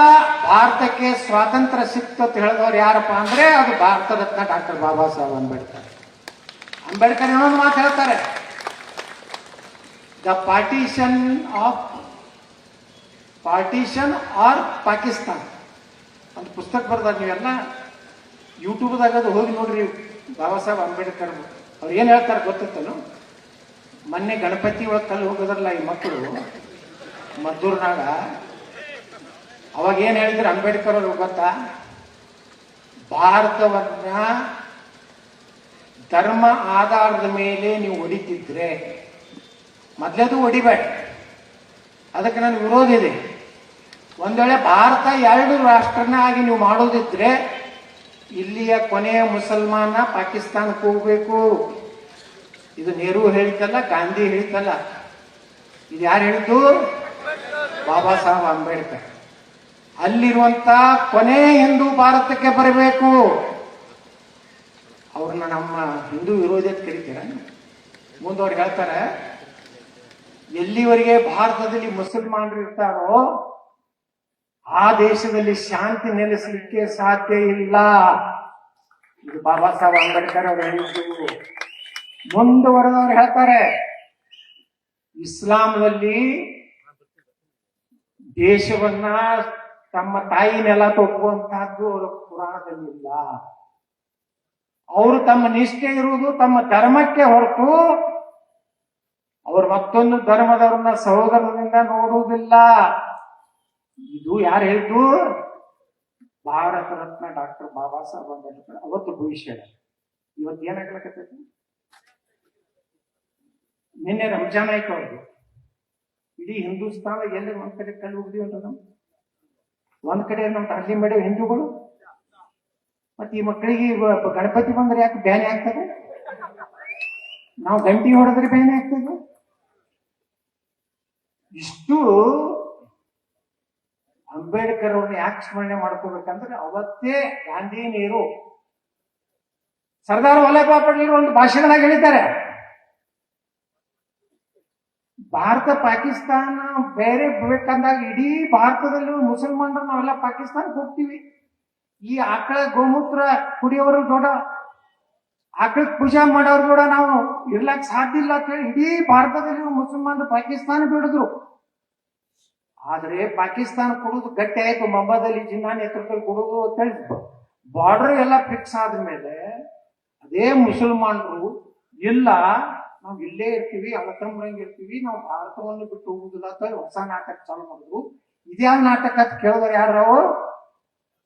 [SPEAKER 1] ಭಾರತಕ್ಕೆ ಸ್ವಾತಂತ್ರ್ಯ ಸಿಕ್ತು ಅಂತ ಹೇಳಿದವರು ಯಾರಪ್ಪ ಅಂದ್ರೆ ಅದು ಭಾರತ ರತ್ನ ಡಾಕ್ಟರ್ ಬಾಬಾ ಸಾಹೇಬ್ ಅಂಬೇಡ್ಕರ್. ಅಂಬೇಡ್ಕರ್ ಇನ್ನೊಂದು ಮಾತು ಹೇಳ್ತಾರೆ, ದ ಪಾರ್ಟಿಷನ್ ಆರ್ ಪಾಕಿಸ್ತಾನ್ ಅಂತ ಪುಸ್ತಕ ಬರ್ದಾರ. ನೀವೆಲ್ಲ ಯೂಟ್ಯೂಬ್ದಾಗ ಅದು ಹೋಗಿ ನೋಡ್ರಿ. ಬಾಬಾ ಸಾಹೇಬ್ ಅಂಬೇಡ್ಕರ್ ಅವ್ರು ಏನ್ ಹೇಳ್ತಾರೆ ಗೊತ್ತಿತ್ತನು? ಮೊನ್ನೆ ಗಣಪತಿ ಒಳಗೆ ಕಲ್ಲು ಹೋಗೋದ್ರಲ್ಲ ಈ ಮಕ್ಕಳು ಮದ್ದೂರ್ನಾಗ, ಅವಾಗ ಏನ್ ಹೇಳಿದ್ರು ಅಂಬೇಡ್ಕರ್ ಅವ್ರು ಗೊತ್ತಾ? ಭಾರತವನ್ನ ಧರ್ಮ ಆಧಾರದ ಮೇಲೆ ನೀವು ಹೊಡಿತಿದ್ರೆ ಮೊದಲೇದು ಹೊಡಿಬೇಡ, ಅದಕ್ಕೆ ನನ್ನ ವಿರೋಧ ಇದೆ. ಒಂದ್ ವೇಳೆ ಭಾರತ ಎರಡು ರಾಷ್ಟ್ರನ ಆಗಿ ನೀವು ಮಾಡೋದಿದ್ರೆ ಇಲ್ಲಿಯ ಕೊನೆಯ ಮುಸಲ್ಮಾನ ಪಾಕಿಸ್ತಾನಕ್ಕೆ ಹೋಗ್ಬೇಕು. ಇದು ನೆಹರು ಹೇಳಿದ್ದಲ್ಲ, ಗಾಂಧಿ ಹೇಳಿದ್ದಲ್ಲ, ಇದು ಯಾರು ಹೇಳಿದ್ದು? ಬಾಬಾ ಸಾಹೇಬ್ ಅಂಬೇಡ್ಕರ್. ಅಲ್ಲಿರುವಂತ ಕೊನೆ ಹಿಂದೂ ಭಾರತಕ್ಕೆ ಬರಬೇಕು. ಅವ್ರನ್ನ ನಮ್ಮ ಹಿಂದೂ ವಿರೋಧಿ ಅಂತ ಕರಿತೀರ. ಮುಂದವ್ರು ಹೇಳ್ತಾರೆ, ಎಲ್ಲಿವರೆಗೆ ಭಾರತದಲ್ಲಿ ಮುಸಲ್ಮಾನರು ಇರ್ತಾರೋ ಆ ದೇಶದಲ್ಲಿ ಶಾಂತಿ ನೆಲೆಸಲಿಕ್ಕೆ ಸಾಧ್ಯ ಇಲ್ಲ. ಇದು ಬಾಬಾ ಸಾಹೇಬ್ ಅಂಬೇಡ್ಕರ್ ಅವರು ಹೇಳಿದ್ದು. ಮುಂದುವರೆದವ್ರು ಹೇಳ್ತಾರೆ, ಇಸ್ಲಾಂನಲ್ಲಿ ದೇಶವನ್ನ ತಮ್ಮ ತಾಯಿ ನೆಲ ತೊಪ್ಪುವಂತಹದ್ದು ಅವರ ಪುರಾಣದಲ್ಲಿಲ್ಲ. ಅವರು ತಮ್ಮ ನಿಷ್ಠೆ ಇರುವುದು ತಮ್ಮ ಧರ್ಮಕ್ಕೆ ಹೊರತು ಅವರು ಮತ್ತೊಂದು ಧರ್ಮದವ್ರನ್ನ ಸಹೋದರದಿಂದ ನೋಡುವುದಿಲ್ಲ. ಇದು ಯಾರು ಹೇಳಿದ್ದು? ಭಾರತ ರತ್ನ ಡಾಕ್ಟರ್ ಬಾಬಾ ಸಾಹೇಬ್ ಅಂಬೇಡ್ಕರ್ ಅವತ್ತು ಭವಿಷ್ಯ. ಇವತ್ತು ಏನಾಗ್ಲಕತ್ತೈತಿ? ನಿನ್ನೆ ರಂಜಾನ್ ಆಯ್ತು ಅವ್ರಿಗೆ. ಇಡೀ ಹಿಂದೂಸ್ತಾನ ಎಲ್ಲಿ ಒಂದ್ ಕಡೆ ಕಲ್ಲು ಹೋಗ್ದೀವಿ ಅಂತ ನಾವು, ಒಂದ್ ಕಡೆ ನಾವು ತಾಲೀಮ್ ಮಾಡೇವು ಹಿಂದೂಗಳು. ಮತ್ತೆ ಈ ಮಕ್ಕಳಿಗೆ ಗಣಪತಿ ಬಂದ್ರೆ ಯಾಕೆ ಬ್ಯಾನೆ ಆಗ್ತದೆ? ನಾವು ಗಂಟಿ ಹೊಡೆದ್ರೆ ಬ್ಯಾನೆ ಆಗ್ತದೆ. ಇಷ್ಟು ಅಂಬೇಡ್ಕರ್ ಅವ್ರನ್ನ ಯಾಕೆ ಸ್ಮರಣೆ ಮಾಡ್ಕೋಬೇಕಂದ್ರೆ ಅವತ್ತೇ ಗಾಂಧಿ, ನೆಹರು, ಸರ್ದಾರ್ ವಲ್ಲಭಾಯ್ ಪಟೇಲ್ ಒಂದು ಭಾಷಣದಾಗ ಹೇಳಿದ್ದಾರೆ, ಭಾರತ ಪಾಕಿಸ್ತಾನ ಬೇರೆ ಬೇಕಂದಾಗ ಇಡೀ ಭಾರತದಲ್ಲಿ ಮುಸಲ್ಮಾನರು ನಾವೆಲ್ಲ ಪಾಕಿಸ್ತಾನಕ್ಕೆ ಹೋಗ್ತೀವಿ. ಈ ಆಕಳ ಗೋಮೂತ್ರ ಕುಡಿಯೋರು ಕೂಡ, ಆಕಳ ಪೂಜಾ ಮಾಡೋರು ಕೂಡ ನಾವು ಇರ್ಲಕ್ ಸಾಧ್ಯ ಇಲ್ಲ ಅಂತ ಹೇಳಿ ಇಡೀ ಭಾರತದಲ್ಲಿ ಮುಸಲ್ಮಾನರು ಪಾಕಿಸ್ತಾನ ಬಿಡಿದ್ರು. ಆದ್ರೆ ಪಾಕಿಸ್ತಾನ ಕೊಡುದು ಗಟ್ಟಿ ಆಯ್ತು, ಮೊಹಮ್ಮದ್ ಜಿನ್ನಾ ನೇತೃತ್ವದಲ್ಲಿ ಕೊಡುದು ಅಂತ ಹೇಳಿ ಬಾರ್ಡರ್ ಎಲ್ಲ ಫಿಕ್ಸ್ ಆದ್ಮೇಲೆ ಅದೇ ಮುಸಲ್ಮಾನರು ಇಲ್ಲ, ನಾವು ಇಲ್ಲೇ ಇರ್ತೀವಿ, ಅವತಂಬರಂಗ್ ಇರ್ತೀವಿ, ನಾವು ಭಾರತವನ್ನು ಬಿಟ್ಟು ಹೋಗುದಿಲ್ಲ ಅಂತ ಹೊಸ ನಾಟಕ ಚಾಲು ಮಾಡಿದ್ರು. ಇದ್ಯಾವ ನಾಟಕ ಅಂತ ಕೇಳಿದ್ರೆ ಯಾರು?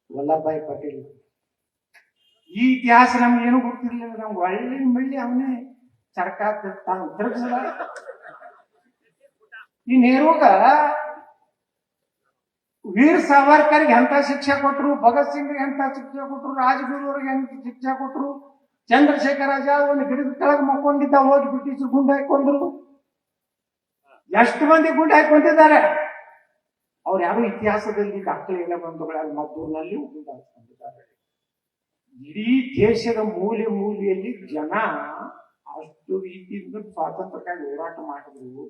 [SPEAKER 1] ವಲ್ಲಭಾಯ್ ಪಟೇಲ್. ಈ ಇತಿಹಾಸ ನಮ್ಗೇನು ಗೊತ್ತಿರ್ಲಿಲ್ಲ. ನಮ್ಗೆ ಒಳ್ಳೆ ಮಿಳ್ಳಿ ಅವನೇ ಚರ್ಕ ತಿರುಗಿಸಲ. ಈ ನೆಹರುಗ ವೀರ್ ಸಾವರ್ಕರ್ಗೆ ಎಂತ ಶಿಕ್ಷೆ ಕೊಟ್ರು, ಭಗತ್ ಸಿಂಗ್ಗೆ ಎಂತ ಶಿಕ್ಷೆ ಕೊಟ್ರು, ರಾಜಗುರು ಅವ್ರಿಗೆ ಎಂತ ಶಿಕ್ಷೆ ಕೊಟ್ರು, ಚಂದ್ರಶೇಖರ್ ಆಜಾದ್ ಒಂದು ಗಿಡದ ಕೆಳಗೆ ಮಕ್ಕೊಂಡಿದ್ದ, ಹೋಗಿ ಬ್ರಿಟಿಷರು ಗುಂಡು ಹಾಕೊಂಡ್ರು. ಎಷ್ಟು ಮಂದಿ ಗುಂಡು ಹಾಕೊಂಡಿದ್ದಾರೆ? ಅವ್ರು ಯಾರು ಇತಿಹಾಸದಲ್ಲಿ ದಾಖಲೆಗಳ ಬಂಧುಗಳಲ್ಲಿ ಮದ್ದೂರಿನಲ್ಲಿ ಗುಂಡು ಹಾಕೊಂಡಿದ್ದಾರೆ. ಇಡೀ ದೇಶದ ಮೂಲೆ ಮೂಲೆಯಲ್ಲಿ ಜನ ಅಷ್ಟು ರೀತಿಯಿಂದ ಸ್ವಾತಂತ್ರ್ಯಕ್ಕಾಗಿ ಹೋರಾಟ ಮಾಡಿದ್ರು.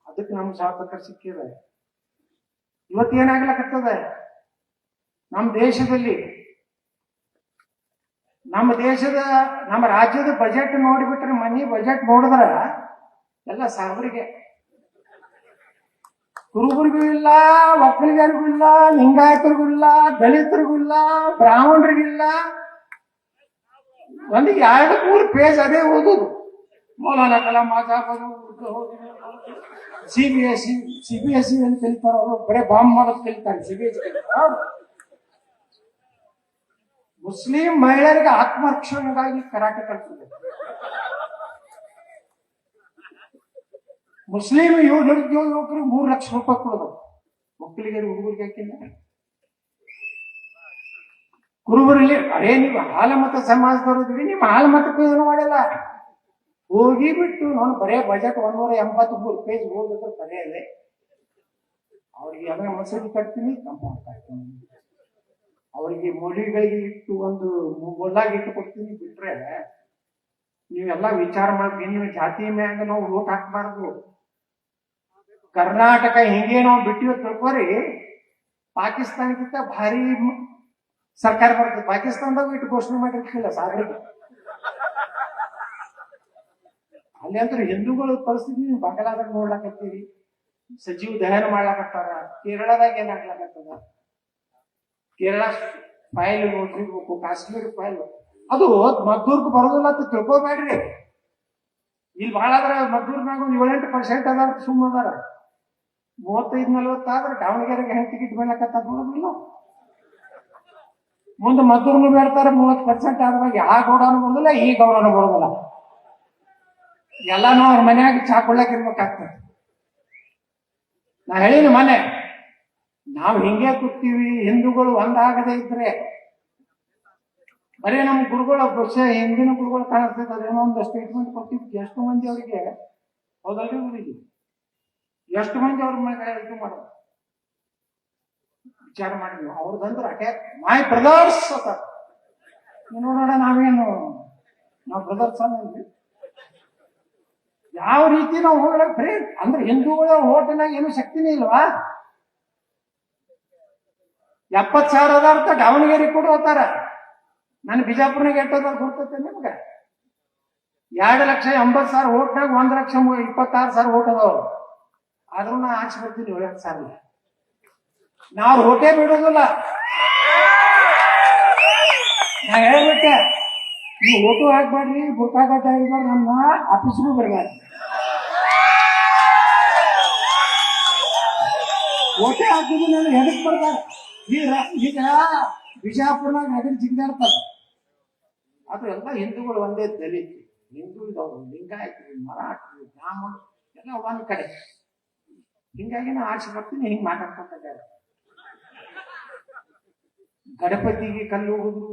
[SPEAKER 1] ಅದಕ್ಕೆ ನಮ್ಗೆ ಸ್ವಾತಂತ್ರ್ಯ ಸಿಕ್ಕಿದೆ. ಇವತ್ತೇನಾಗ್ಲಕತ್ತದ ನಮ್ಮ ದೇಶದಲ್ಲಿ? ನಮ್ಮ ರಾಜ್ಯದ ಬಜೆಟ್ ನೋಡಿಬಿಟ್ರೆ, ಮನಿ ಬಜೆಟ್ ನೋಡಿದ್ರ ಎಲ್ಲ ಸಾಹೇಬರಿಗೆ, ಕುರುಬರಿಗೂ ಇಲ್ಲ, ಒಕ್ಕಲಿಗರಿಗೂ ಇಲ್ಲ, ಲಿಂಗಾಯತರಿಗೂ ಇಲ್ಲ, ದಲಿತರಿಗೂ ಇಲ್ಲ, ಬ್ರಾಹ್ಮಣರಿಗಿಲ್ಲ. ಒಂದು 2-3 ಪೇಜ್ ಅದೇ ಓದುದು. ಮೌಲಾನಾ ಕಲಾಂ ಆಜಾದ್ ಸಿಬಿಎಸ್ಇ ಅಂತ ಕಲಿತಾರ, ಅವರು ಬರೇ ಬಾಂಬ್ ಮಾಡೋದು ಕಲಿತಾರೆ. ಸಿಬಿಎಸ್ಇ ಕಲಿತಾರ. ಮುಸ್ಲಿಂ ಮಹಿಳೆಯರಿಗೆ ಆತ್ಮರಕ್ಷಣೆಗಾಗಿ ಕರಾಟೆ ಕಲಿಸಿದೆ. ಮುಸ್ಲಿಂ ಯುವಕರಿಗೆ 3 ಲಕ್ಷ ರೂಪಾಯಿ ಕೊಡೋದು. ಮಕ್ಕಳಿಗೆ ಹುಡುಗರಿಗೆ ಹಾಕಿಲ್ಲ. ಕುರುಬರಲ್ಲಿ ಅರೇ ನೀವು ಹಾಲಮತ ಸಮಾಜದವ್ರಿದ್ರಿ, ನಿಮ್ಮ ಹಾಲಮತಕ್ಕೂ ಏನು ಮಾಡಿಲ್ಲ. ಹೋಗಿ ಬಿಟ್ಟು ನಾನು ಬರೇ ಬಜೆಟ್ 183 ಪೇಜ್ ಹೋಗಿದ್ರೆ ಬರೇ ಇದೆ. ಅವ್ರಿಗೆ ಎಲ್ಲ ಮಸೂದಿ ಕಟ್ತೀನಿ, ಕಂಪೌಂಡ್ ಕಟ್ತೀನಿ, ಅವರಿಗೆ ಮೊಳಿಗಳಿಗೆ ಇಟ್ಟು ಒಂದು ಮೊಲ್ಲಾಗಿ ಇಟ್ಟು ಕೊಡ್ತೀನಿ. ಬಿಟ್ರೆ ನೀವೆಲ್ಲ ವಿಚಾರ ಮಾಡಿ, ನೀವು ಜಾತಿ ಮ್ಯಾಗ ನಾವು ಓಟ್ ಹಾಕ್ಬಾರ್ದು. ಕರ್ನಾಟಕ ಹಿಂಗೆ ನಾವು ಬಿಟ್ಟಿವ ತಿಳ್ಕೊರಿ, ಪಾಕಿಸ್ತಾನಕ್ಕಿಂತ ಭಾರಿ ಸರ್ಕಾರ ಬರ್ತದೆ. ಪಾಕಿಸ್ತಾನದಾಗ ಇಟ್ಟು ಘೋಷಣೆ ಮಾಡಿರ್ತಿಲ್ಲ ಸಾಗರಿಗೆ. ಅಲ್ಲಿ ಅಂದ್ರೆ ಹಿಂದೂಗಳ ಪರಿಸ್ಥಿತಿ ನೀವು ಬಂಗಾಳದಾಗ ನೋಡ್ಲಾಕತ್ತೀರಿ. ಸಜೀವ ದಹನ ಮಾಡ್ಲಾಕತ್ತಾರ. ಕೇರಳದಾಗ ಏನಾಗ್ಲಾಕತ್ತದ, ಕೇರಳ ಫೈಲ್ ನೋಡ್ರಿರ್ಬೇಕು, ಕಾಶ್ಮೀರ ಫೈಲ್ ಅದು ಮದ್ದೂರ್ಗ್ ಬರೋದಿಲ್ಲ ಅಂತ ತಿಳ್ಕೊಬೇಡ್ರಿ. ಇಲ್ಲಿ ಬಹಳ ಆದ್ರ ಮದ್ದೂರ್ನಾಗ 7-8% ಅದಾರ, ಸುಮ್ಮ ಅದಾರ. 35-40 ಆದ್ರೆ ದಾವಣಗೆರೆಗೆ ಹೆಂಗ್ ಟಿಕೆಟ್ ಬೇಡಕತ್ತ ನೋಡೋದಿಲ್ಲ. ಮುಂದೆ ಮದ್ದೂರ್ನು ಬೇಡ್ತಾರೆ. 30% ಆದ್ರಾಗ ಆ ಗೌಡನು ಬರೋದಿಲ್ಲ, ಈ ಗೌಡನು ಬರೋದಿಲ್ಲ. ಎಲ್ಲಾನು ಅವ್ರ ಮನ್ಯಾಗ ಚಾಕೊಳ್ಳಕ್ ಇರ್ಬೇಕಾಗ್ತದೆ. ನಾ ಹೇಳಿನ ಮನೆ, ನಾವು ಹಿಂಗೆ ಕೂತೀವಿ. ಹಿಂದೂಗಳು ಒಂದಾಗದೇ ಇದ್ರೆ ಬರೀ ನಮ್ಮ ಗುರುಗಳು ಹಿಂದಿನ ಗುರುಗಳು ಕಾಣಿಸ್ತದೆ. ಅದೇನೋ ಒಂದು ಸ್ಟೇಟ್ಮೆಂಟ್ ಕೊಟ್ಟಿದ್ದು ಎಷ್ಟು ಮಂದಿ ಅವರಿಗೆ ಹೌದಲ್ರಿ ಊರಿಗೆ, ಎಷ್ಟು ಮಂದಿ ಅವ್ರ ಮೇಲೆ ಇದು ಮಾಡೋದು ವಿಚಾರ ಮಾಡಿದ್ವಿ. ಅವ್ರದಂದ್ರೆ ಅಟ್ಯಾಕ್ ಮೈ ಬ್ರದರ್ಸ್ ಅಂತ ನೋಡೋಣ. ನಾವೇನು ನಾವು ಬ್ರದರ್ಸ್ ಅನ್ನಿ ಯಾವ ರೀತಿ ನಾವು ಹೋಗಕ್ ಬರೀ ಅಂದ್ರೆ ಹಿಂದೂಗಳ ಓಟಿನಾಗ ಏನು ಶಕ್ತಿನೇ ಇಲ್ವಾ? 70,000 ಅದಾರ್ಥ ದಾವಣಗೆರೆ ಕೂಡ ಹೋಗ್ತಾರ. ನಾನು ಬಿಜಾಪುರ್ನಾಗ ಎಟ್ಟೋದಾರ ಗೊತ್ತೈತೆ ನಿಮ್ಗೆ. 2,80,000 ಓಟ್ನಾಗ 1,26,000 ಓಟ್ ಅದಾವ್ರು. ಆದ್ರೂ ನಾ ಆಚೆ ಬರ್ತೀನಿ 7,000. ನಾವು ಓಟೇ ಬಿಡೋದಿಲ್ಲ. ನಾ ಹೇಳ್ಬಿಟ್ಟೆ, ನೀವು ಓಟು ಹಾಕ್ಬೇಡ್ರಿ, ಬುಕ್ಕಾಗಟ್ಟ ಆಗಿದ್ರು ನಮ್ಮ ಆಫೀಸ್ಗೂ ಬರ್ಬೇಡ್ರಿ. ಓಟೆ ಹಾಕಿದ್ರು ನಾನು ಎದಕ್ ಬರ್ತಾರೆ. ಈಗ ಬಿಜಾಪುರ್ನಾಗ ನಗರ ಜಿಗ್ದಾಡ್ತಾರೆ. ಅದು ಎಲ್ಲ ಹಿಂದೂಗಳು ಒಂದೇ ದಲಿತ, ಹಿಂದೂ ಇದಾವ್ರು, ಲಿಂಗಾಯತರು, ಮರಾಠರು, ಬ್ರಾಹ್ಮಣ ಎಲ್ಲ ಒಂದ್ ಕಡೆ. ಹಿಂಗಾಗಿ ನಾ ಆಚೆ ಬರ್ತೀನಿ, ಹಿಂಗ್ ಮಾತಾಡ್ಕೊತಿದ್ದಾರೆ. ಗಣಪತಿಗೆ ಕಲ್ಲು ಹೋಗುದು,